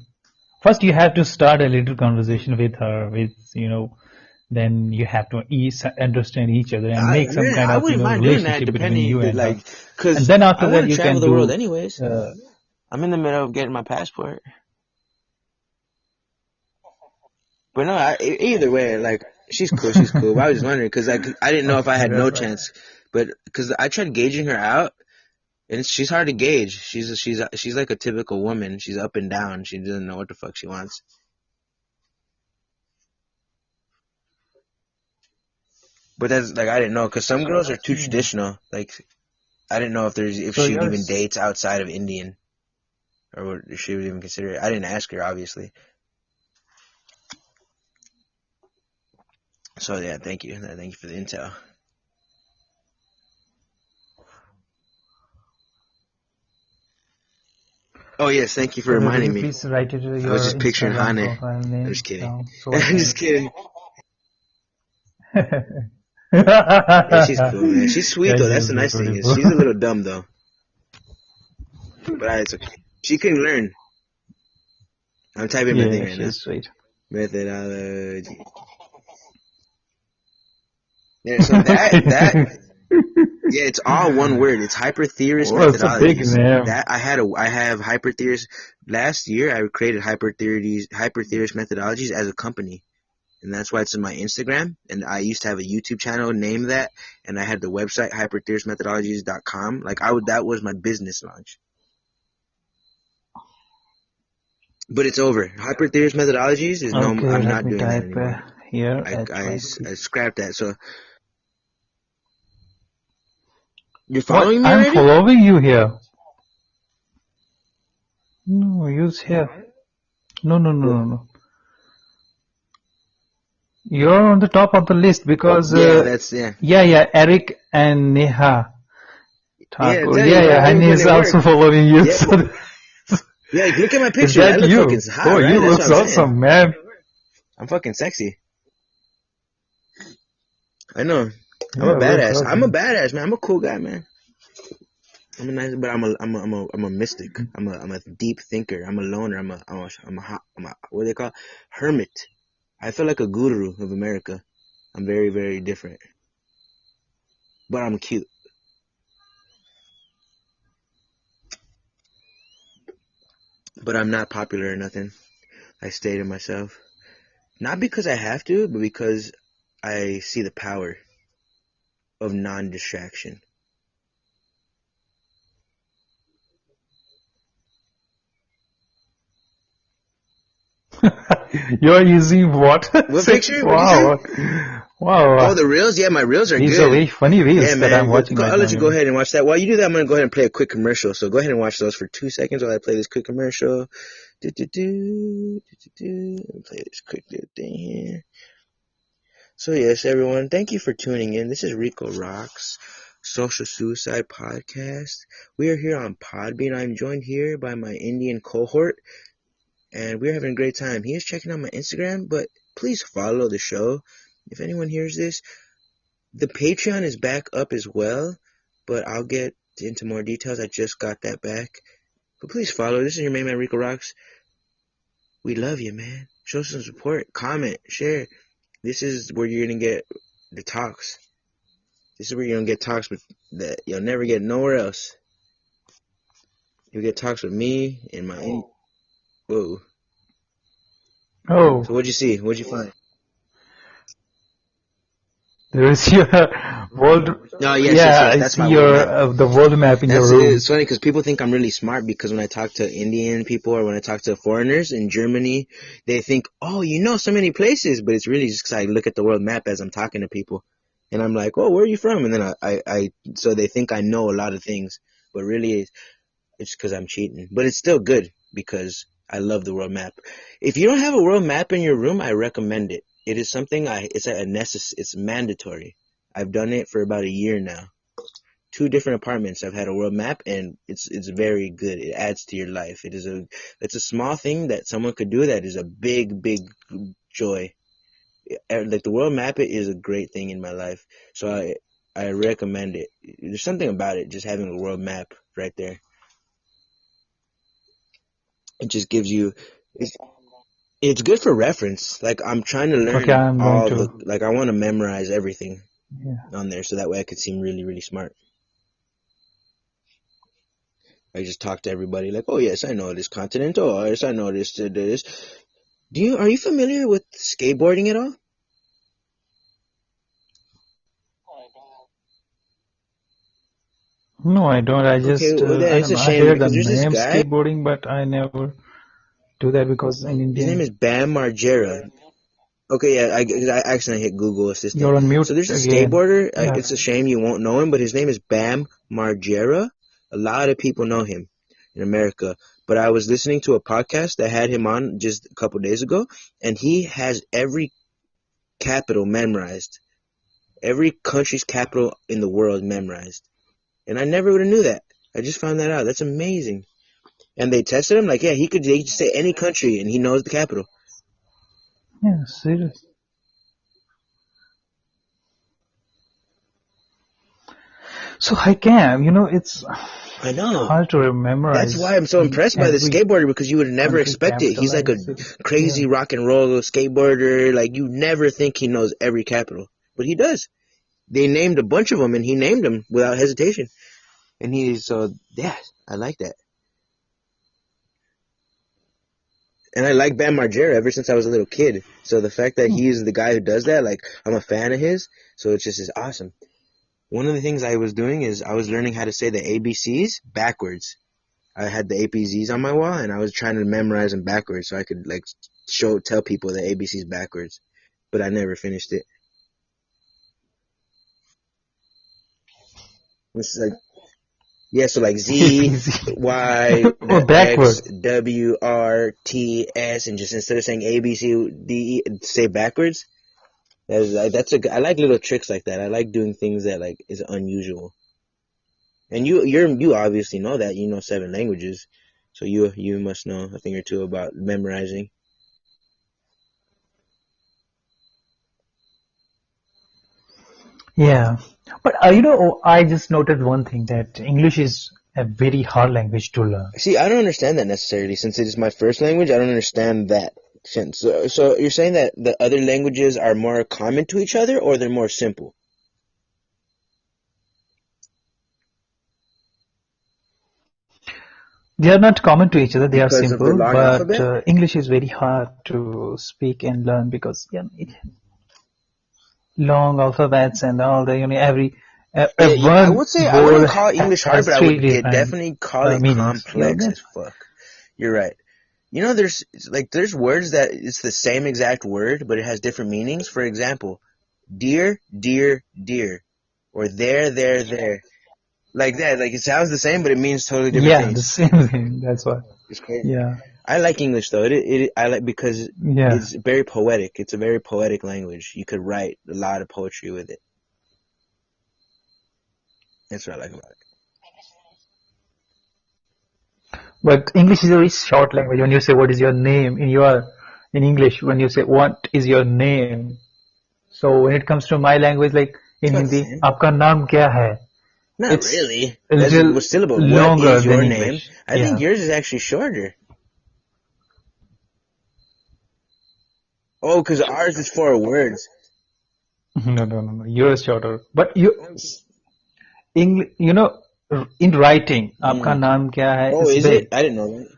First, you have to start a little conversation with her. Then you have to understand each other and make some kind I of wouldn't mind doing that, relationship between you depending, and her. like, And cause then I after that, want to you travel can the world do. anyways. I'm in the middle of getting my passport. But no, either way, like, she's cool, But I was just wondering, cause like, I didn't know if I Okay, had no that's right. chance. But, cause I tried gauging her out, and she's hard to gauge. She's like a typical woman. She's up and down. She doesn't know what the fuck she wants. But that's, like, I didn't know, cause some girls are too Hmm. traditional. Like, I didn't know if So she you're even dates outside of Indian, or what she would even consider it. I didn't ask her, obviously. So yeah, thank you. Thank you for the intel. Oh yes, thank you for okay. Could reminding you me. please write it I was your just picturing Instagram Hane. profile I'm name just kidding. down so I I'm can. just kidding. Yeah, she's Yeah, cool, man. She's sweet though. That's the nice thing is beautiful. she's a little dumb though, but it's okay. She can learn. I'm typing my thing Yeah, right now. she's sweet. Methodology. Yeah, so that Okay. yeah, it's all one word. It's hypertheorist Well, it's a big methodologies. name. I have hypertheorist. Last year, I created hypertheorist methodologies as a company, and that's why it's in my Instagram. And I used to have a YouTube channel named that, and I had the website hypertheoristmethodologies.com. Like that was my business launch. But it's over. Hypertheorist methodologies is no. Okay, I'm let not me doing that type anymore. here I HYP. scrapped that. So you're What? following me I'm already? following you here. No, use here. No. You're on the top of the list because Yeah, that's yeah. Eric and Neha Yeah, I'm Thakur. telling you, man. I Hani be putting is in work. also following you. Yeah, So yeah. Look at my is picture. I that look fucking you? hot, Oh, right? you That's look what I'm saying. awesome, man. I'm fucking sexy. I know. I'm a Yeah, looks badass. I'm a awesome. badass, man. I'm a cool guy, man. I'm a nice, but I'm a mystic. I'm a deep thinker. I'm a loner. I'm a what do they call hermit. I feel like a guru of America. I'm very, very different, but I'm cute. But I'm not popular or nothing. I stay to myself. Not because I have to, but because I see the power of non-distraction. You're using what? What Say, picture? What'd you say? wow. Wow, Oh, the reels? Yeah, my reels are these are good. very funny reels Yeah, that I'm man. watching right I'll now. let you go ahead and watch that. While you do that, I'm going to go ahead and play a quick commercial. So go ahead and watch those for 2 seconds while I play this quick commercial. Play this quick little thing here. So yes, everyone, thank you for tuning in. This is Rico Roxx, Social Suicide Podcast. We are here on Podbean. I'm joined here by my Indian cohort, and we're having a great time. He is checking out my Instagram, but please follow the show. If anyone hears this, the Patreon is back up as well, but I'll get into more details. I just got that back. But please follow. This is your main man, Rico Roxx. We love you, man. Show some support. Comment. Share. This is where you're going to get the talks. This is where you're going to get talks that you'll never get nowhere else. You'll get talks with me and my... Whoa. Oh, So what'd you see? What'd you find? there is your world. Oh, Yeah, I that's see my world your map. the world map in your room. It's funny because people think I'm really smart because when I talk to Indian people or when I talk to foreigners in Germany, they think, oh, you know so many places, but it's really just because I look at the world map as I'm talking to people. And I'm like, oh, where are you from? And then so they think I know a lot of things, but really it's because I'm cheating. But it's still good because I love the world map. If you don't have a world map in your room, I recommend it. It is something it's mandatory. I've done it for about a year now. 2 different apartments I've had a world map, and it's very good. It adds to your life. It's a small thing that someone could do that is a big joy. Like the world map is a great thing in my life, so I recommend it. There's something about it, just having a world map right there. It just gives you it's good for reference. Like I'm trying to Okay, learn I'm going to. I want to memorize everything Yeah. on there so that way I could seem really smart. I just talk to everybody like, oh yes, I know this continent. Oh yes, I know this. Are you familiar with skateboarding at all? No, I don't. I Okay, just well, I then it's don't a know. I shame hear the because there's this name guy. skateboarding, but I never do that because in His name Indian. is Bam Margera. Okay, yeah, I accidentally hit Google Assistant. You're on mute So there's a again. skateboarder. Yeah. It's a shame you won't know him, but his name is Bam Margera. A lot of people know him in America. But I was listening to a podcast that had him on just a couple days ago, and he has every capital memorized. Every country's capital in the world memorized. And I never would have knew that. I just found that out. That's amazing. And they tested him like, yeah, they could just say any country and he knows the capital. Yeah, serious. So I can, it's I know. hard to That's memorize why I'm so impressed by the every skateboarder because you would never country expect it. capital He's like and a city. crazy Yeah. rock and roll skateboarder. Like you never think he knows every capital, but he does. They named a bunch of them and he named them without hesitation. And yeah, I like that. And I like Bam Margera ever since I was a little kid. So the fact that he's the guy who does that, like I'm a fan of his. So it's just awesome. One of the things I was doing is I was learning how to say the ABCs backwards. I had the ABCs on my wall and I was trying to memorize them backwards so I could like tell people the ABCs backwards. But I never finished it. It's like yeah, so like Z, APC. Y, Oh, X, backward. W, R, T, S, and just instead of saying A, B, C, D, E, say backwards. I like little tricks like that. I like doing things that like is unusual. And you obviously know that. You know 7 languages. So you must know a thing or two about memorizing. Yeah. But I just noted one thing that English is a very hard language to learn. See, I don't understand that necessarily since it is my first language. I don't understand that. So you're saying that the other languages are more common to each other or they're more simple? They are not common to each other. They are Because of the simple, long but alphabet? English is very hard to speak and learn because it long alphabets and all the every Yeah, I one would say I wouldn't word call English hard, has but I three would different definitely call it meanings. complex That's as fuck. You're right. You know, there's words that it's the same exact word, but it has different meanings. For example, dear, dear, dear, or there. Like that. Like it sounds the same, but it means totally different Yeah, the things. same thing. That's why. It's crazy. Yeah, I like English though. I like because yeah. it's very poetic. It's a very poetic language. You could write a lot of poetry with it. That's what I like about it. But English is a very short language. When you say what is your name in English, when you say what is your name, so when it comes to my language, like It's in about the Hindi, same. आपका नाम क्या है? Not It's really. a That's little what's syllable. What longer is than your name? English. I think Yeah. yours is actually shorter. Oh, because ours is 4 words. No. Yours shorter. But you know, in writing, आपका Mm. नाम क्या है Oh, is is it? big. I didn't know that.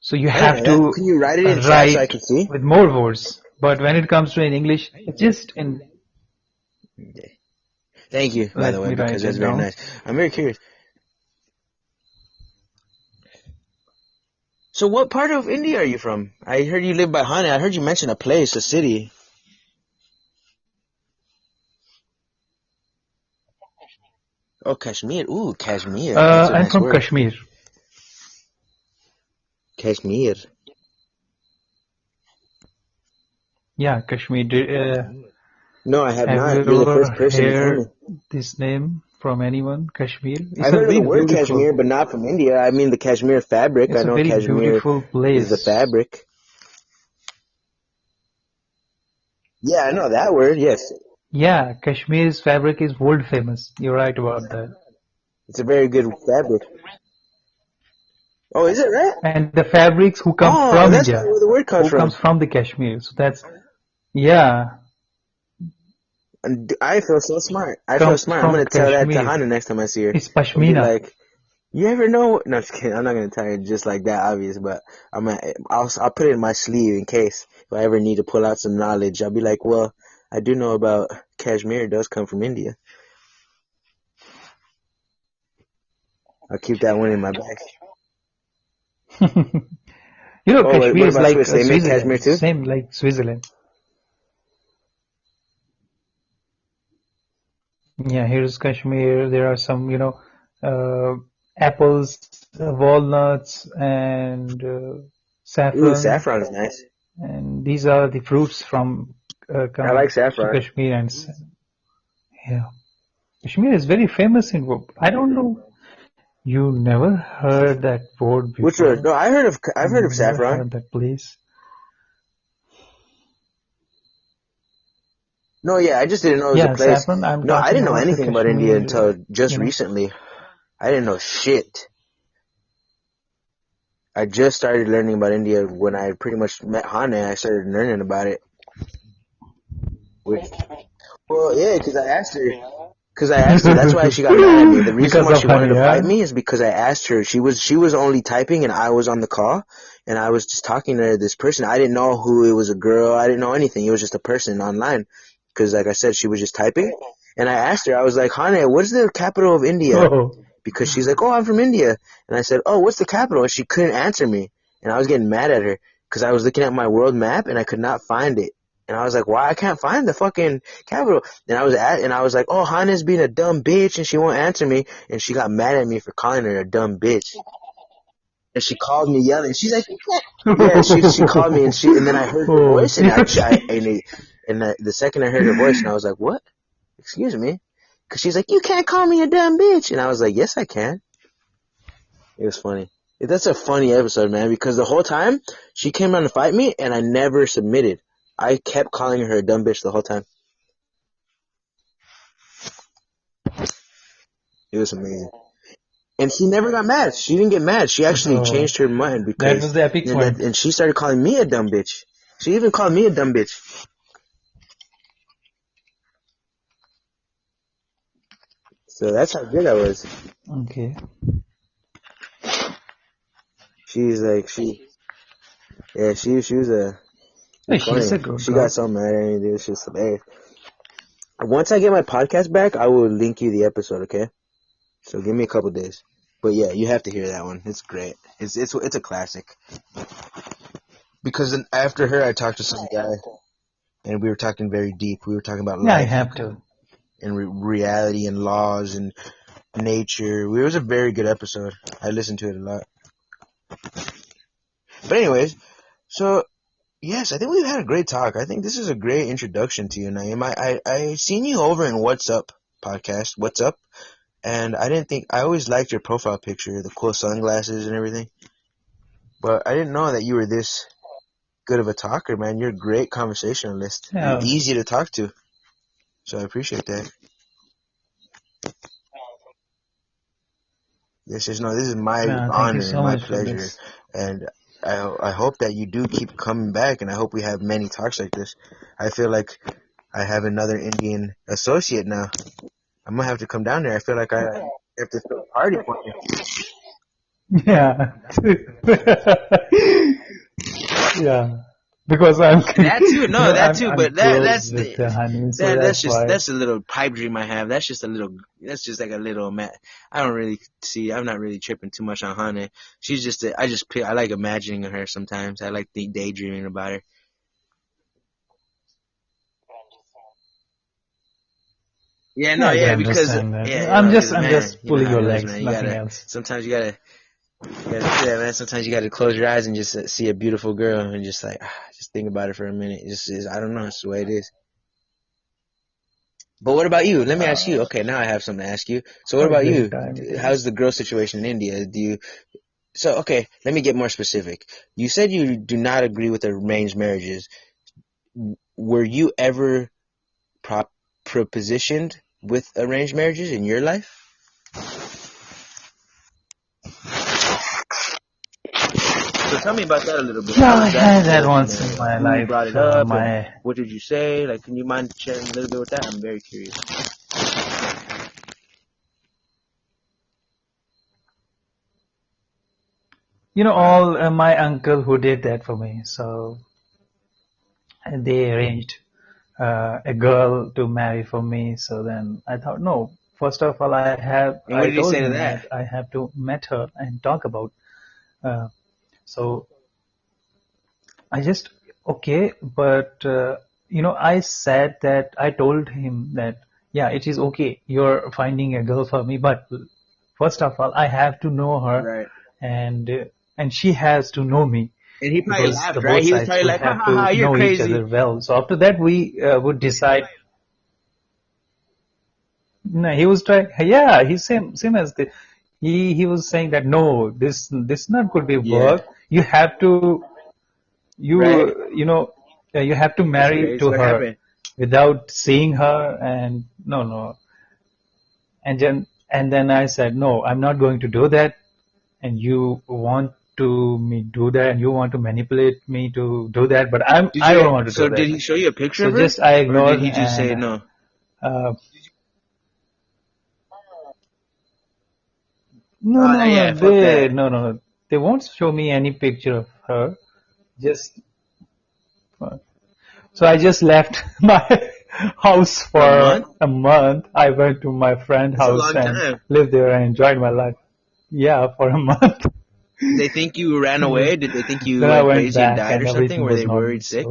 So you I didn't have know that. to Can you write it in chat so I write can see? with more words. But when it comes to in English, it's just in. Okay. Thank you, by the Let way, me because write that's it very down. nice. I'm very curious. So what part of India are you from? I heard you live by Hana. I heard you mention a place, a city. Oh, Kashmir. Ooh, Kashmir. That's a I'm nice from word. Kashmir. Kashmir. Yeah, Kashmir. No, I have Have you not. You're the ever first person to tell me. heard this name from anyone? Kashmir. I It's a heard of the very word beautiful. Kashmir, but not from India. I mean the Kashmir fabric. I It's a know very Kashmir beautiful is the place. fabric. Yeah, I know that word. Yes, Yeah, Kashmir's fabric is world famous. You're right about that. it's a very good fabric. Oh, is it right? And the fabrics who come Oh, from that's probably India, where the word comes who comes from. from the Kashmir. So that's, yeah, And I feel so smart. I feel comes smart. I'm from gonna tell that to Kashmir. Hana next time I see her. It's And be Pashmina. like, you ever know? No, just kidding. I'm not gonna tell her just like that, obvious. But I'll put it in my sleeve in case if I ever need to pull out some knowledge. I'll be like, well, I do know about Kashmir. It does come from India. I'll keep that one in my bag. You know, Oh, wait, Kashmir what is about like Swiss? They make Kashmir Switzerland, too? same like Switzerland. Yeah, here's Kashmir. There are some, uh, apples, walnuts, and Ooh, saffron. saffron is nice. And these are the fruits from I like come to saffron. Kashmir. And yeah, Kashmir is very famous in. I don't know. You never heard that word Which one? before. No, I've heard You of never saffron. heard that place. No, yeah, I just didn't know it was a Yeah, place. saffron. I'm No, I talking didn't know about the anything about India Kashmir. until just You know. recently. I didn't know shit. I just started learning about India when I pretty much met Hana. I started learning about it. Which, well, yeah, because I asked her. Because I asked her. That's why she got mad at me. The reason Because why of she wanted honey, to fight yeah? me is because I asked her. She was only typing and I was on the call, and I was just talking to this person. I didn't know who it was, a girl. I didn't know anything. It was just a person online. Because like I said, she was just typing, and I asked her. I was like, Hana, what's the capital of India? Oh. Because she's like, oh, I'm from India. And I said, oh, what's the capital? And she couldn't answer me. And I was getting mad at her because I was looking at my world map and I could not find it. And I was like, why I can't find the fucking capital? And I was like, oh, Hannah's being a dumb bitch and she won't answer me. And she got mad at me for calling her a dumb bitch. And she called me yelling. She's like, yeah, she called me and then I heard her Oh, voice and seriously? the second I heard her voice and I was like, what? Excuse me? Cause she's like, you can't call me a dumb bitch. And I was like, yes, I can. It was funny. That's a funny episode, man, because the whole time she came on to fight me and I never submitted. I kept calling her a dumb bitch the whole time. It was amazing. And she never got mad. She didn't get mad. She actually Oh, changed her mind that because was the epic point. and she started calling me a dumb bitch. She even called me a dumb bitch. So that's how good I was. Okay. She's like she was Hey, she's a funny. good She got girl. so mad at me, dude. It's just hilarious. Once I get my podcast back, I will link you the episode, okay? So give me a couple days. But yeah, you have to hear that one. It's great. It's a classic. Because then after her, I talked to some guy. and we were talking very deep. We were talking about Yeah, I life have to. and reality and laws and nature. It was a very good episode. I listened to it a lot. But anyways, so yes, I think we've had a great talk. I think this is a great introduction to you, Naeem. I seen you over in What's Up podcast, What's Up, and I always liked your profile picture, the cool sunglasses and everything. But I didn't know that you were this good of a talker, man. You're a great conversationalist. You're Yeah, easy to talk to. So I appreciate that. Yes, no, this is my thank you honor and so my much for pleasure. this. And I hope that you do keep coming back, and I hope we have many talks like this. I feel like I have another Indian associate now. I'm gonna have to come down there. I feel like I have to throw a party for you. Yeah. Yeah. Because That too, no, that too, I'm but close with the honey, so that's why. that's a little pipe dream I have. That's just like a little I don't really see. I'm not really tripping too much on Hana. She's just I like imagining her sometimes. I like daydreaming about her. Yeah, no, Yeah, I can yeah, because understand that. yeah, you know, because I'm man, just you know pulling how your it is, legs, man. nothing else. Sometimes you gotta do that, man. Sometimes you gotta close your eyes and just see a beautiful girl and just like, just think about it for a minute. It just is, I don't know, it's the way it is. But what about you? Let me ask you. Uh, Okay, now I have something to ask you. So what what a about great you? time it How's is. the girl situation in India? Okay, let me get more specific. You said you do not agree with arranged marriages. Were you ever propositioned with arranged marriages in your life? So tell me about that a little bit. Yeah, How I was that had that whole once in scenario? my Who brought life. it up and My, what did you say? Like, can you mind sharing a little bit with that? I'm very curious. all my uncle who did that for me. So they arranged a girl to marry for me. So then I thought, no. First of all, And what I did he told say to him that? that I have to meet her and talk about. Uh, so I just okay, but I said that I told him that yeah, it is okay. You're finding a girl for me, but first of all, I have to know her, Right. and she has to know me And he probably because the laughed, right? both He was sides probably would like, ha have ha ha, to you're know each crazy. other well. So after that, we would decide. No, he was trying. Yeah, he same as the. He was saying that no, this not could be Yeah. work. You have to Right? you have to That's marry crazy. to What her happened? without seeing her and no and then I said no, I'm not going to do that, and you want to me do that and you want to manipulate me to do that, but I don't want to do So that. did he show you a picture So of her? just I Or did ignored he just say and no? uh, no, Yeah, fuck that. no, they won't show me any picture of her, just so I just left my house For a for month? a month. I went to my friend's That's a house long and time. lived there and enjoyed my life. Yeah, for a month. Did they think you ran Yeah. away? Did they think you Then I went went crazy and back died or and something? everything Were was they normal. worried So sick?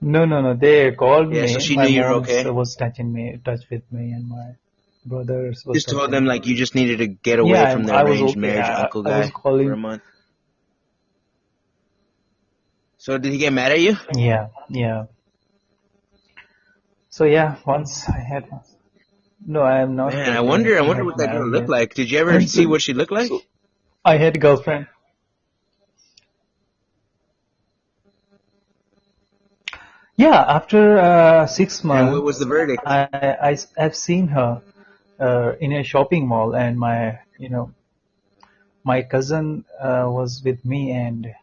no. They called Yeah, so me. she knew My you were mom okay. was touch with me, and my brothers was Just told touching them me. like you just needed to get Yeah, away from the I was arranged okay. marriage uncle I was guy for a calling. month. So did he get mad at you? Yeah. So yeah, once I had. No, I am not Man, getting I wonder get what that girl married looked yet. like. Did you ever And see so, what she looked like? so I had a girlfriend. Yeah, after 6 months, And what was the verdict? I've seen her in a shopping mall, and my cousin was with me, and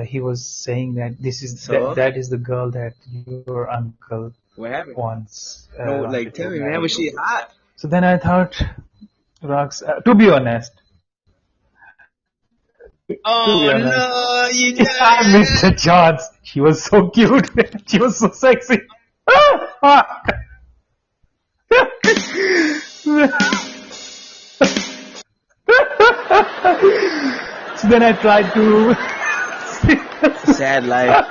he was saying that So that is the girl that your uncle what happened? once No, like wanted to tell me, man, marry was you. she hot? So then I thought, Rox, to be Oh honest, no, you I missed got the chance. She was so cute. She was so sexy. So then I tried to. Sad life.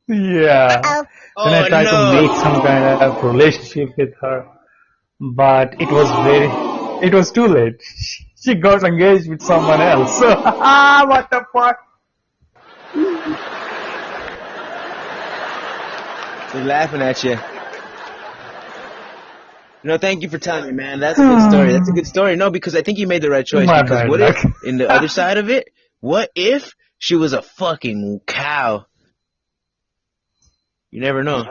Yeah. Then I Oh tried to make no! some kind of relationship with her, but it was too late. She got engaged with someone else. So, what the fuck? They're laughing at you. No, thank you for telling me, man. That's a good story. That's a good story. No, because I think you made the right choice. My Because bad what luck. if, in the other side of it, what if she was a fucking cow? You never know.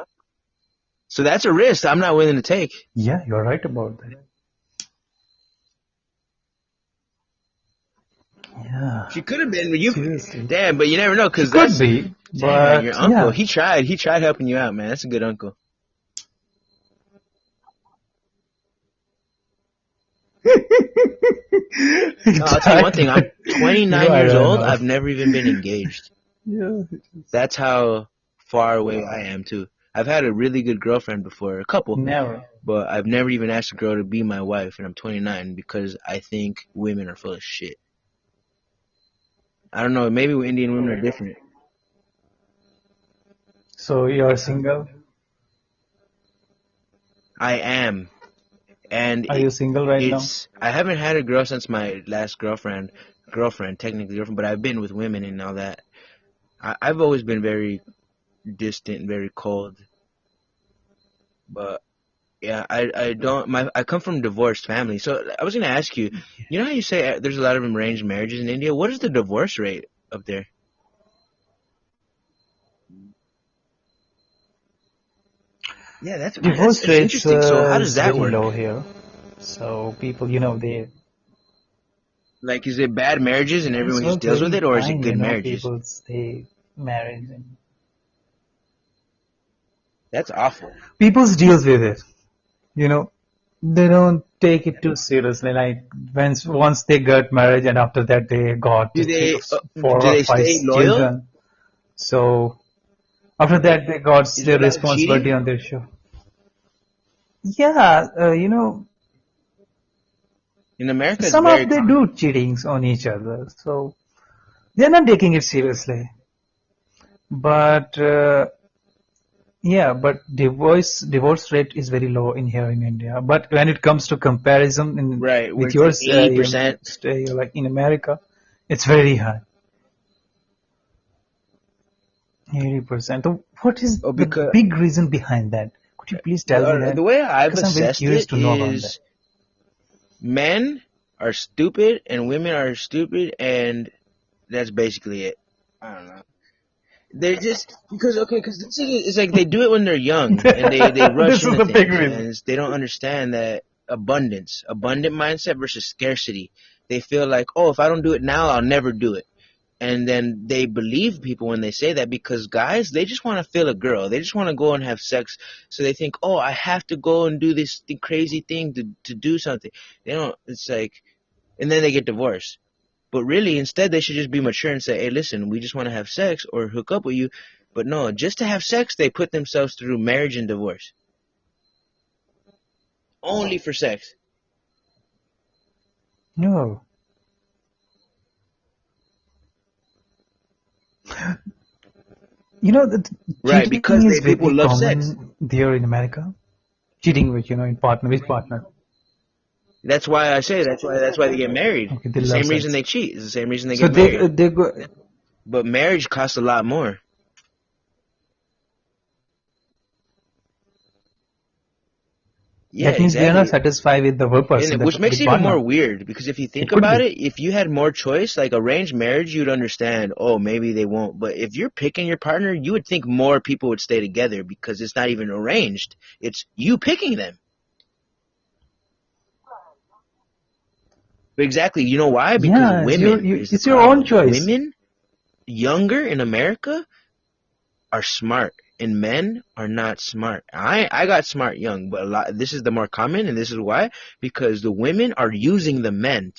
So that's a risk I'm not willing to take. Yeah, you're right about that. Yeah, She could have been you. seriously. Damn, but you never know. She Because could that's, be, damn, man, your but uncle. yeah. He tried helping you out, man. That's a good uncle. No, I'll tell you one thing. I'm 29 I years don't old. know. I've never even been engaged. Yeah. That's how far away I am, too. I've had a really good girlfriend before, a couple, Never. but I've never even asked a girl to be my wife, and I'm 29 because I think women are full of shit. I don't know. Maybe Indian women are different. So you're single? I am, and Are you single right now? I haven't had a girl since my last girlfriend, technically girlfriend, but I've been with women and all that. I've always been very distant, very cold, but yeah, I don't I come from a divorced family, so I was gonna ask you, you know how you say there's a lot of arranged marriages in India? What is the divorce rate up there? Yeah, Divorce that's rates interesting. So how does is that very work? low here. So people, they Like, is it bad marriages and it's everyone just work deals with very it, or is it fine. good marriages? People stay married and That's awful. people deals with it. You know, they don't take it too seriously. Like once they got married and after that they got Do 4 or 5 they stay loyal? children. So after that they got Is there their a lot of responsibility cheating? on their show. Yeah, In America, it's some very of they common. do cheatings on each other. So they're not taking it seriously. But yeah, but divorce rate is very low in here in India. But when it comes to comparison Right, where with it's like yours, 80%. you're like in America, it's very high, 80%. So what is Oh, the because big reason behind that? Could you please tell me that? the way I've Because I'm very assessed curious it to know about that. is men are stupid and women are stupid, and that's basically it. I don't know. They're just because the thing is like they do it when they're young and they rush This is into the big things reason. and they don't understand that abundant mindset versus scarcity. They feel like, oh, if I don't do it now, I'll never do it. And then they believe people when they say that because guys, they just want to feel a girl. They just want to go and have sex. So they think, oh, I have to go and do this crazy thing to do something. They don't, it's like, and then they get divorced. But really, instead, they should just be mature and say, hey, listen, we just want to have sex or hook up with you. But no, just to have sex, they put themselves through marriage and divorce. Only for sex. No, that Right, cheating because is people very love sex. common there in America. Cheating with in partner with partner. That's why I say that's why they get married. Okay, they The love same reason sex. they cheat is the same reason they So get married. they go. But marriage costs a lot more. Yeah, That means they are not exactly. satisfied with the one person, Which makes with it even partner. more weird because if you It think could about be. it, if you had more choice, like arranged marriage, you'd understand, oh, maybe they won't. But if you're picking your partner, you would think more people would stay together because it's not even arranged. It's you picking them. But exactly, you know why? Because Yeah, women is the it's your own problem. choice. Women, younger in America, are smart and men are not smart. I got smart young, but this is the more common and this is why because the women are using the men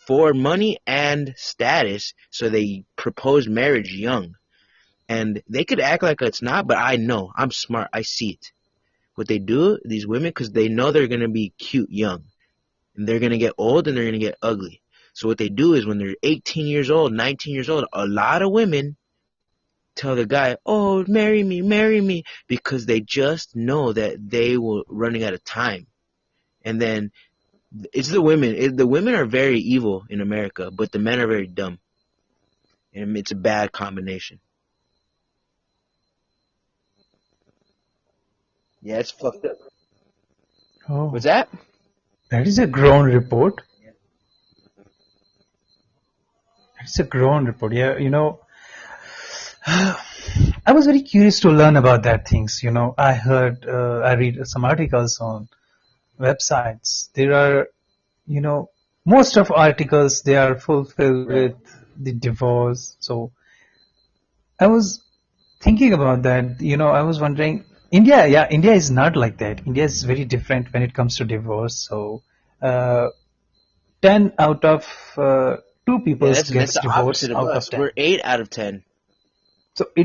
for money and status so they propose marriage young. And they could act like it's not, but I know. I'm smart. I see it. What they do, these women, because they know they're going to be cute young. and they're gonna get old and they're gonna get ugly. So what they do is when they're 18 years old, 19 years old, a lot of women tell the guy, "Oh, marry me," because they just know that they will running out of time. And then it's the women. The women are very evil in America, but the men are very dumb, and it's a bad combination. Yeah, it's fucked up. What's Oh, that? that is a grown report. It's a grown report. Yeah, I was very curious to learn about that things. I read some articles on websites. There are, you know, most of articles they are fulfilled Right. with the divorce. So I was thinking about that. I was wondering, India, yeah, India is not like that. India is very different when it comes to divorce. So, uh, 10 out of two Yeah, people that's gets the divorced opposite of out of us. 10. We're 8 out of 10. So yeah,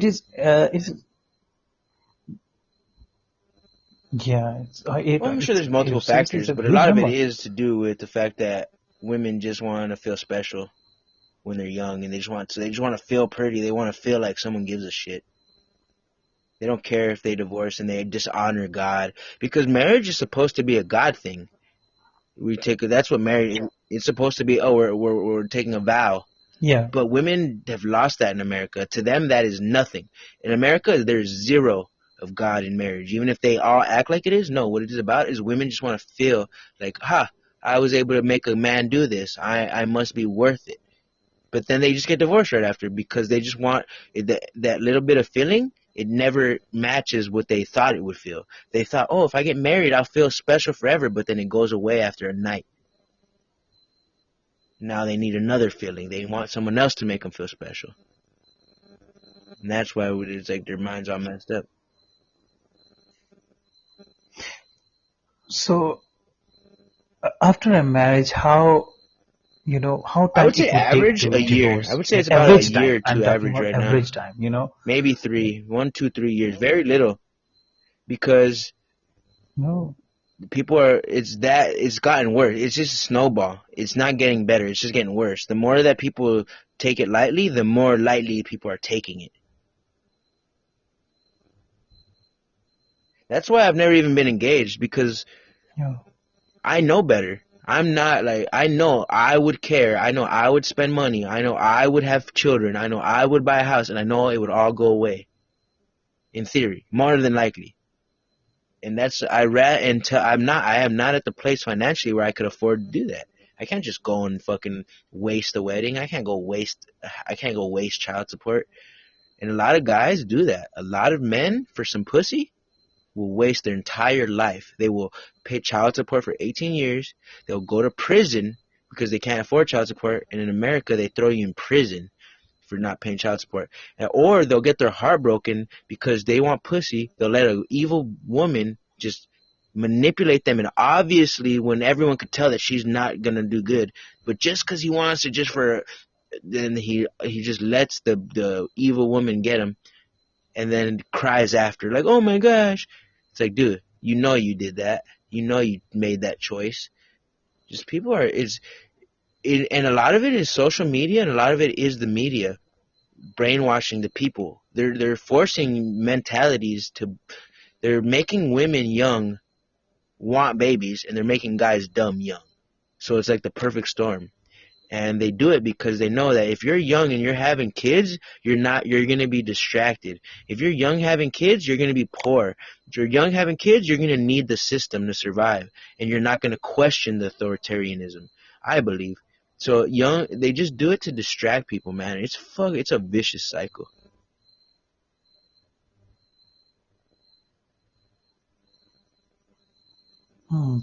Well, I'm sure there's multiple seriously, it's factors, a but a huge lot of it number. is to do with the fact that women just want to feel special when they're young, and they just want to feel pretty. They want to feel like someone gives a shit. They don't care if they divorce and they dishonor God because marriage is supposed to be a God thing. We take that's what marriage. It's supposed to be. Oh, we're taking a vow. Yeah, But women have lost that in America. To them, that is nothing. In America, there's zero of God in marriage. Even if they all act like it is, no. What it is about is women just want to feel like, ha, I was able to make a man do this. I must be worth it. But then they just get divorced right after because they just want that little bit of feeling. It never matches what they thought it would feel. They thought, oh, if I get married, I'll feel special forever. But then it goes away after a night. Now they need another feeling. They want someone else to make them feel special. And that's why it's like their minds all messed up. so after a marriage, how I time would say it would take average a to year. I divorce, would say like it's about a average year time, or I'm two talking average about right now. average time. Maybe three, 1, 2, 3 years. Very little because No. people are. It's gotten worse. It's just a snowball. It's not getting better. It's just getting worse. The more that people take it lightly, the more lightly people are taking it. That's why I've never even been engaged because Yeah. I know better. I'm not like I know I would care. I know I would spend money. I know I would have children. I know I would buy a house, and I know it would all go away in theory, more than likely. And that's I rat until I am not at the place financially where I could afford to do that. I can't just go and fucking waste a wedding. I can't go waste child support. And a lot of guys do that. A lot of men for some pussy will waste their entire life. They will pay child support for 18 years. They'll go to prison because they can't afford child support. And in America, they throw you in prison for not paying child support. Or they'll get their heart broken because they want pussy. They'll let an evil woman just manipulate them. And obviously, when everyone could tell that she's not going to do good, but just because he wants to, just for, then he just lets the evil woman get him and then cries after, like, oh my gosh. It's like, dude, you know you did that. You know you made that choice. Just people are, and a lot of it is social media and a lot of it is the media brainwashing the people. They're forcing mentalities to, they're making women young want babies and they're making guys dumb young. So it's like the perfect storm. And they do it because they know that if you're young and you're having kids, you're going to be distracted. If you're young having kids, you're going to be poor. If you're young having kids, you're going to need the system to survive and you're not going to question the authoritarianism, I believe. So young, they just do it to distract people, man. It's a vicious cycle.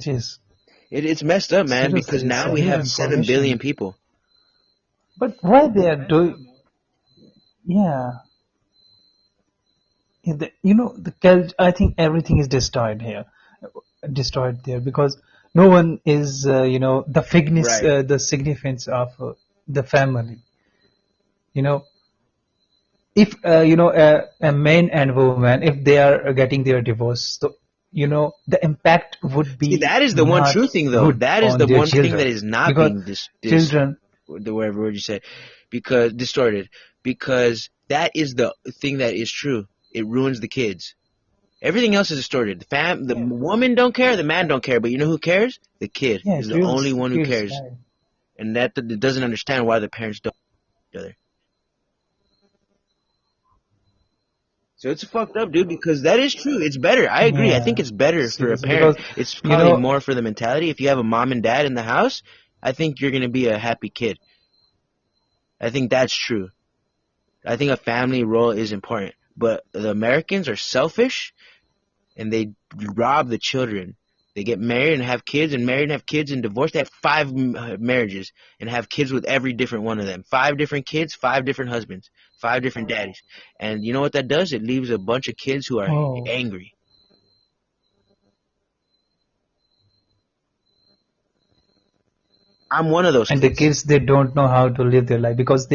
Yes. It's messed up, man, because Seriously, it's now a we huge have 7 billion information. people. But why they are doing? Yeah, I think everything is destroyed there because no one is, Right. the significance of the family. You know, if a man and woman, if they are getting their divorce, so the impact would See, be that is the one true not thing, though. good That is on the their one thing that children, is not because being children, the whatever word you say, because distorted. Because that is the thing that is true. It ruins the kids. Everything else is distorted. The yeah, woman don't care, the man don't care, but you know who cares? The kid yeah, is it the only ruins the one who kids, cares, right? and that doesn't understand why the parents don't each other. So it's fucked up, dude, because that is true. It's better. I agree. I think Yeah, it's better for a seriously, parent. because It's you probably know, more for the mentality. If you have a mom and dad in the house, I think you're going to be a happy kid. I think that's true. I think a family role is important. But the Americans are selfish and they rob the children. They get married and have kids, and married and have kids and divorce. They have five marriages and have kids with every different one of them. Five different kids, five different husbands, five different daddies. And you know what that does? It leaves a bunch of kids who are oh, angry. I'm one of those and the kids. kids, they don't know how to live their life because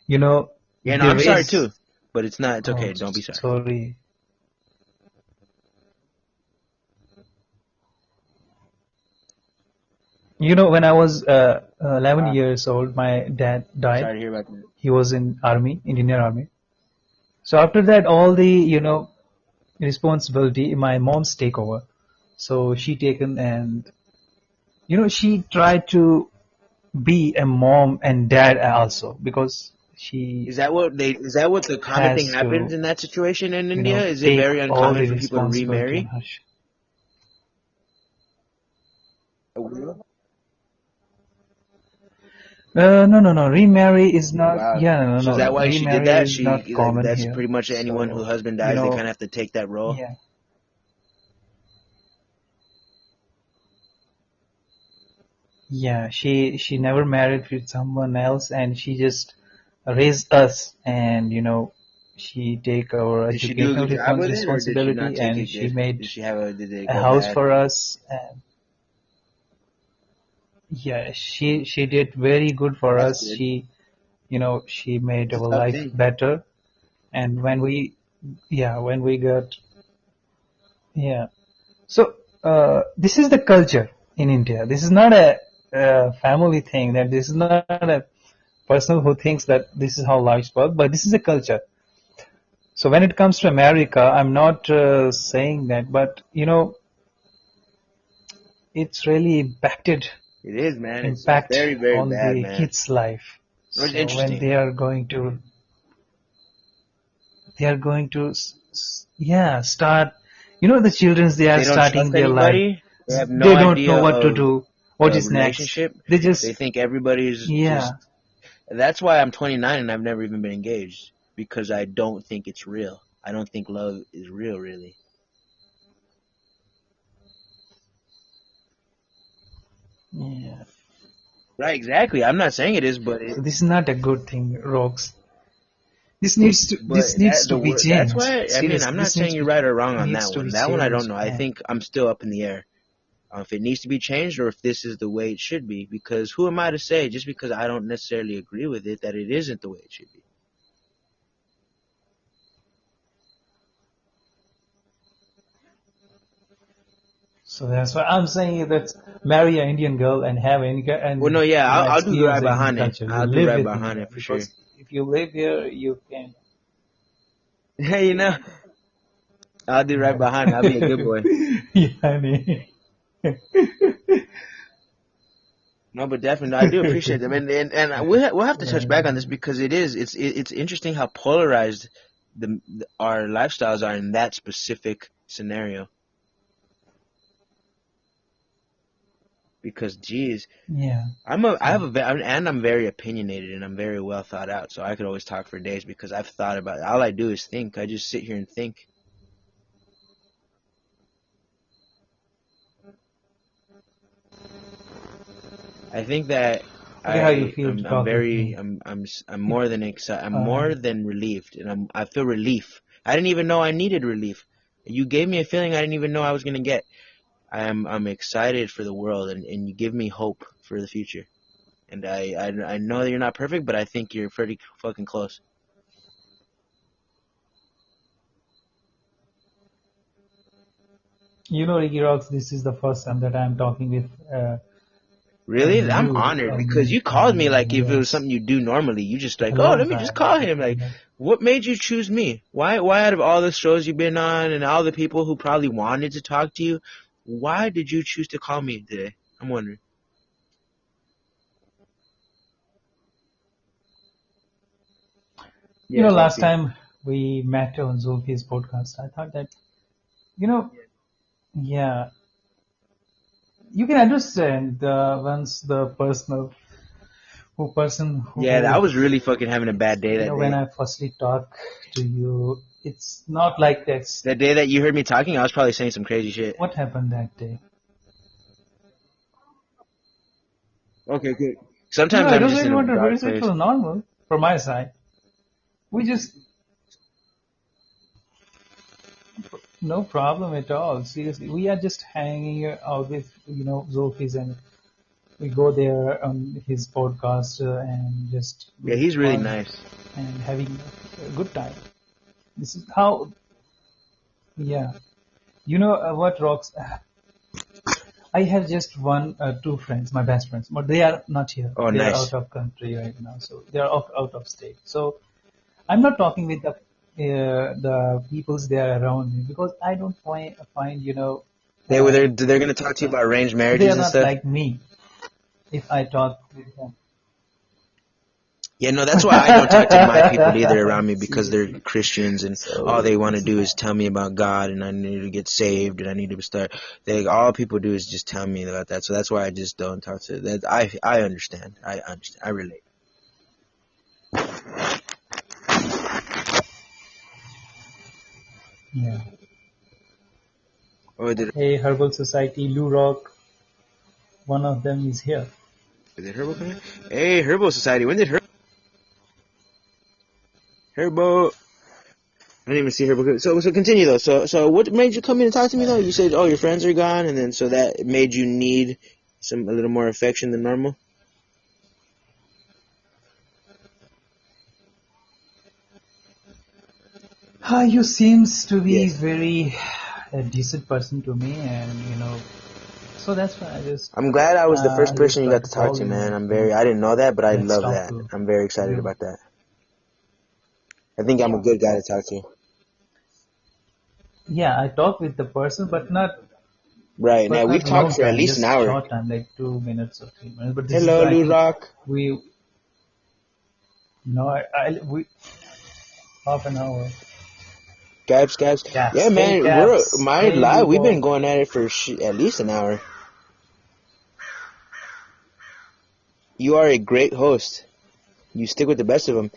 you know, Yeah, no, they I'm sorry raise. too. But it's not, it's Oh, okay. Don't be sorry. sorry. When I was 11 Wow. years old, my dad died. Sorry to hear about that. He was in army, Indian Army. So after that, all the, responsibility, my mom's take over. So she taken, and, she tried to be a mom and dad also, because she Is that what the common thing has happens to, in that situation in India? Is it take very all uncommon the for people to responsibility on remarry? her. No, no, no. Remarry is not. Wow. Yeah, no, So is no, that no. why she did Remarry that? is not She like common that's here. pretty much anyone whose So, husband dies, they kind of have to take that role. yeah, yeah. She never married with someone else, and she just raised us, and she take our Did she do a educational good job with it, or did she not responsibility, take and it she good? made Did she have a? Did it a go house bad? for us. And yeah, she did very good for That's us. good. She made It's a our tough life thing. better. And when we got, yeah. So this is the culture in India. This is not a family thing. That this is not a person who thinks that this is how lives work, but this is a culture. So when it comes to America, I'm not saying that, but it's really It is, man. It's impact very very on bad, the man. kids' life. It's So when interesting. they are going to, yeah, start. The childrens, they are They don't starting trust their life. anybody. They have no They don't know idea what to of do. What a is next? relationship. They They just, think everybody's just. yeah, That's why I'm 29 and I've never even been engaged because I don't think it's real. I don't think love is real, really. yeah. Right, exactly. I'm not saying it is, So this is not a good thing, Rox. This needs that to the be word. That's changed. why. I mean, I'm Seriously, not this saying you're right or wrong on that needs to one. be That one I don't changed. know. I And think I'm still up in the air. If it needs to be changed or if this is the way it should be, because who am I to say just because I don't necessarily agree with it that it isn't the way it should be? so that's why I'm saying that marry an Indian girl and have Well, no, and yeah, I'll do experience right the Indian behind it. culture. You I'll do live right with behind India, it for sure. because if you live here, you can. Hey, I'll do right Yeah. behind it. I'll be a good boy. Yani. No, but definitely, I do appreciate them, and we'll have to touch back on this because it's interesting how polarized our lifestyles are in that specific scenario. Because, geez, Yeah. I have So, and I'm very opinionated and I'm very well thought out, so I could always talk for days because I've thought about it. All I do is think. I just sit here and think. I think that okay, how you feel I'm talking to very me? I'm It, more than excited. I'm more um, than relieved, and I feel relief. I didn't even know I needed relief. You gave me a feeling I didn't even know I was gonna get. I'm excited for the world, and you give me hope for the future. And I know that you're not perfect, but I think you're pretty fucking close. Ricky Roxx, this is the first time that I'm talking with Really? I'm you honored because you called me like if it was yes, something you do normally. You just like, a oh, long let me just time. call him. Like, what made you choose me? Why out of all the shows you've been on and all the people who probably wanted to talk to you, why did you choose to call me today? I'm wondering. Yes, I Last see. time we met on Zulfi's podcast, I thought that, you know, yeah, you can understand once the person Yeah, I who, was really fucking having a bad day that when day. I firstly talk to you, it's not like text. That day that you heard me talking, I was probably saying some crazy shit. What happened that day? Okay, good. Sometimes It I'm was just very in a wonderful, very dark place. sexual, normal from my side. We just, no problem at all. Seriously, we are just hanging out with, Zulfi's, and we go there on his podcast and just Yeah, doing he's really fun nice. and having a good time. This is how, yeah. What rocks? I have just two friends, my best friends, but they are not here. Oh, They are nice. out of country right now, so they are out of state. So I'm not talking with the peoples there around me because I don't find They're gonna talk to you about arranged they marriages are and not stuff. like me. If I talk with them, Yeah, no, that's why I don't talk to my people either around me because they're seriously. Christians and all So they want to this is do is how. tell me about God and I need to get saved and I need to start. All people do is just tell me about that. So that's why I just don't talk to that. I understand. I understand. I relate. Yeah. Oh, Hey, Herbal Society, Lou Rock, one of them is here. is it Herbo coming? Hey, Herbo Society. When did Herbo? I didn't even see Herbo. So continue though. So what made you come in and talk to me though? You said, oh, your friends are gone, and then so that made you need a little more affection than normal. You seems to be Yes. very a decent person to me, and so that's why I'm glad I was the first I just person you try got to to talk call to, you man. and I didn't know that, but I let's love talk that. to I'm very excited you. about that. I think I'm a good guy to talk to. Yeah, I talk with the person, Right. Now, but we've not talked long for at time, least an just hour. short time, like 2 minutes or 3 minutes. But this is Hello, I Lou think Rock. we no I we half an hour. Caps. Yeah, Caps. Hey man, Caps. my Hey live, we've been Rico. going at it for at least an hour. You are a great host. You stick with the best of them.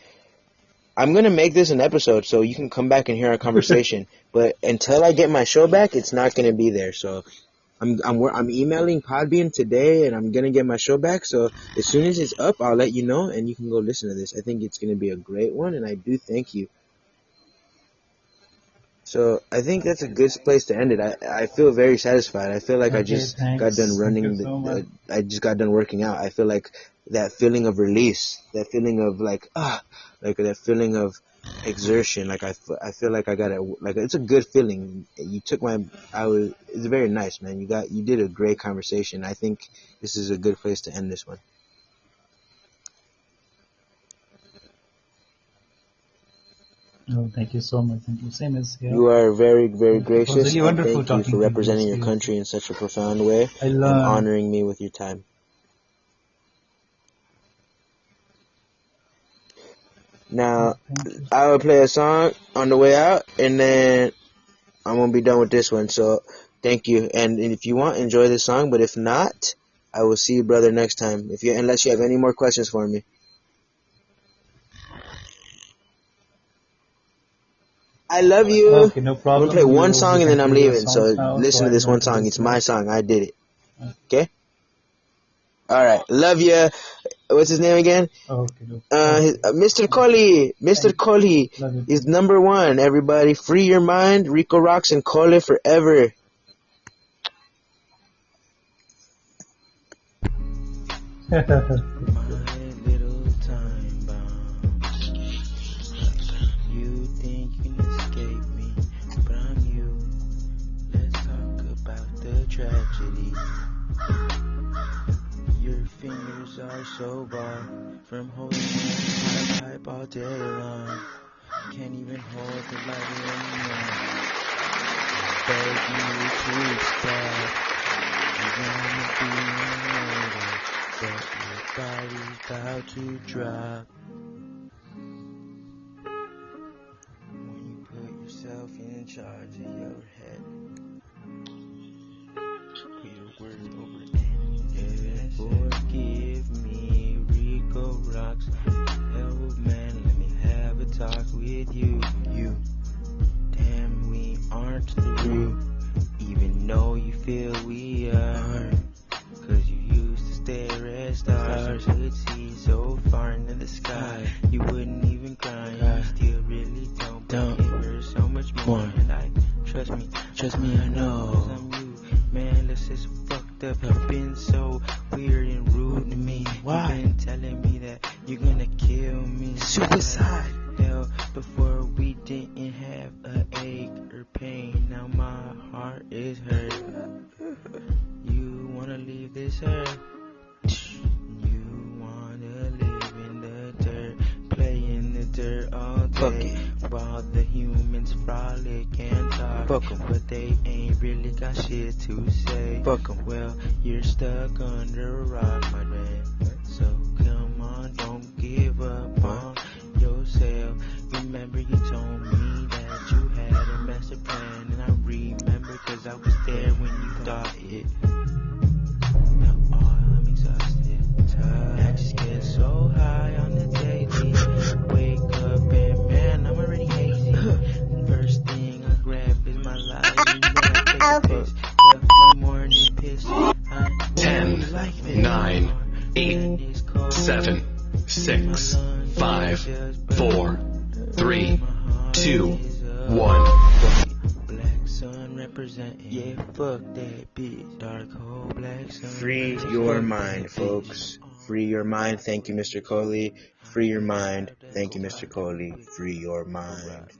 I'm going to make this an episode so you can come back and hear our conversation. But until I get my show back, it's not going to be there. So I'm emailing Podbean today, and I'm gonna get my show back. So as soon as it's up, I'll let you know, and you can go listen to this. I think it's gonna be a great one, and I do thank you. So I think that's a good place to end it. I feel very satisfied. I feel like I Okay, just got done thanks. Thank you running. so much. I just got done working out. I feel like that feeling of release, that feeling of like that feeling of exertion. Like I feel like I got like it's a good feeling. You took my it's very nice, man. You did a great conversation. I think this is a good place to end this one. Oh, thank you so much. Thank you. Same as here. You are very, very It was gracious, really and wonderful thank you for talking to you. representing your Seriously, country in such a profound way I and learned. honoring me with your time. Oh, Now, thank you. I will play a song on the way out, and then I'm gonna be done with this one. So, thank you. And if you want, enjoy this song. But if not, I will see you, brother, next time. Unless you have any more questions for me. I love you. Okay, no I'm gonna play problem. one You song and then can I'm play your leaving. songs So now, so listen to I'm this going one to song. It's my listen. song. I did it. Okay. All right. Love you. What's his name again? Okay, okay. Mr. Thank you. Kholi. Mr. Thank you. Kholi Love you is number one. Everybody, free your mind. Rico Roxx and Kholi forever. too. My little time bomb. You think you can escape me, but I'm you. Let's talk about from holding my pipe all day long. Can't even hold the light anymore. Beg you to stop. You're gonna be later, but your body's about to drop. When you put yourself in charge of your head, put your words over it. Yeah, forgive me, Rico Roxx. Oh man, let me have a talk with you. Damn, we aren't through, even though you feel we are. Cause you used to stare at stars, could see so far into the sky. You wouldn't even cry, you still really don't. It hurts so much more, and I trust me, I know. Cause I'm you, man, that's just fucked up. You've been so weird and rude to me. Why? You've been telling me that you're gonna kill me. Suicide. Hell, before we didn't have a ache or pain. Now my heart is hurt. You wanna leave this earth? You wanna live in the dirt, play in the dirt all day, while the humans frolic and talk, but they ain't really got shit to say. Well, you're stuck under a rock, my man, so come on, don't give up on yourself. Remember you told me that you had a master plan, and I remember cause I was there when you thought it. Now I'm exhausted, I just get so high on the daily. Wake up and man, I'm already hazy. First thing I grab is my life, and then I take a piss. Left my morning piss. 10, 9, 8, 7, 6, 5, 4, 3, 2, 1. Black sun representing, yeah, fuck that bitch. Dark hole, black sun. Free your mind, folks. Free your mind. Thank you, Mr. Kholi. Free your mind. Thank you, Mr. Kholi. Free your mind.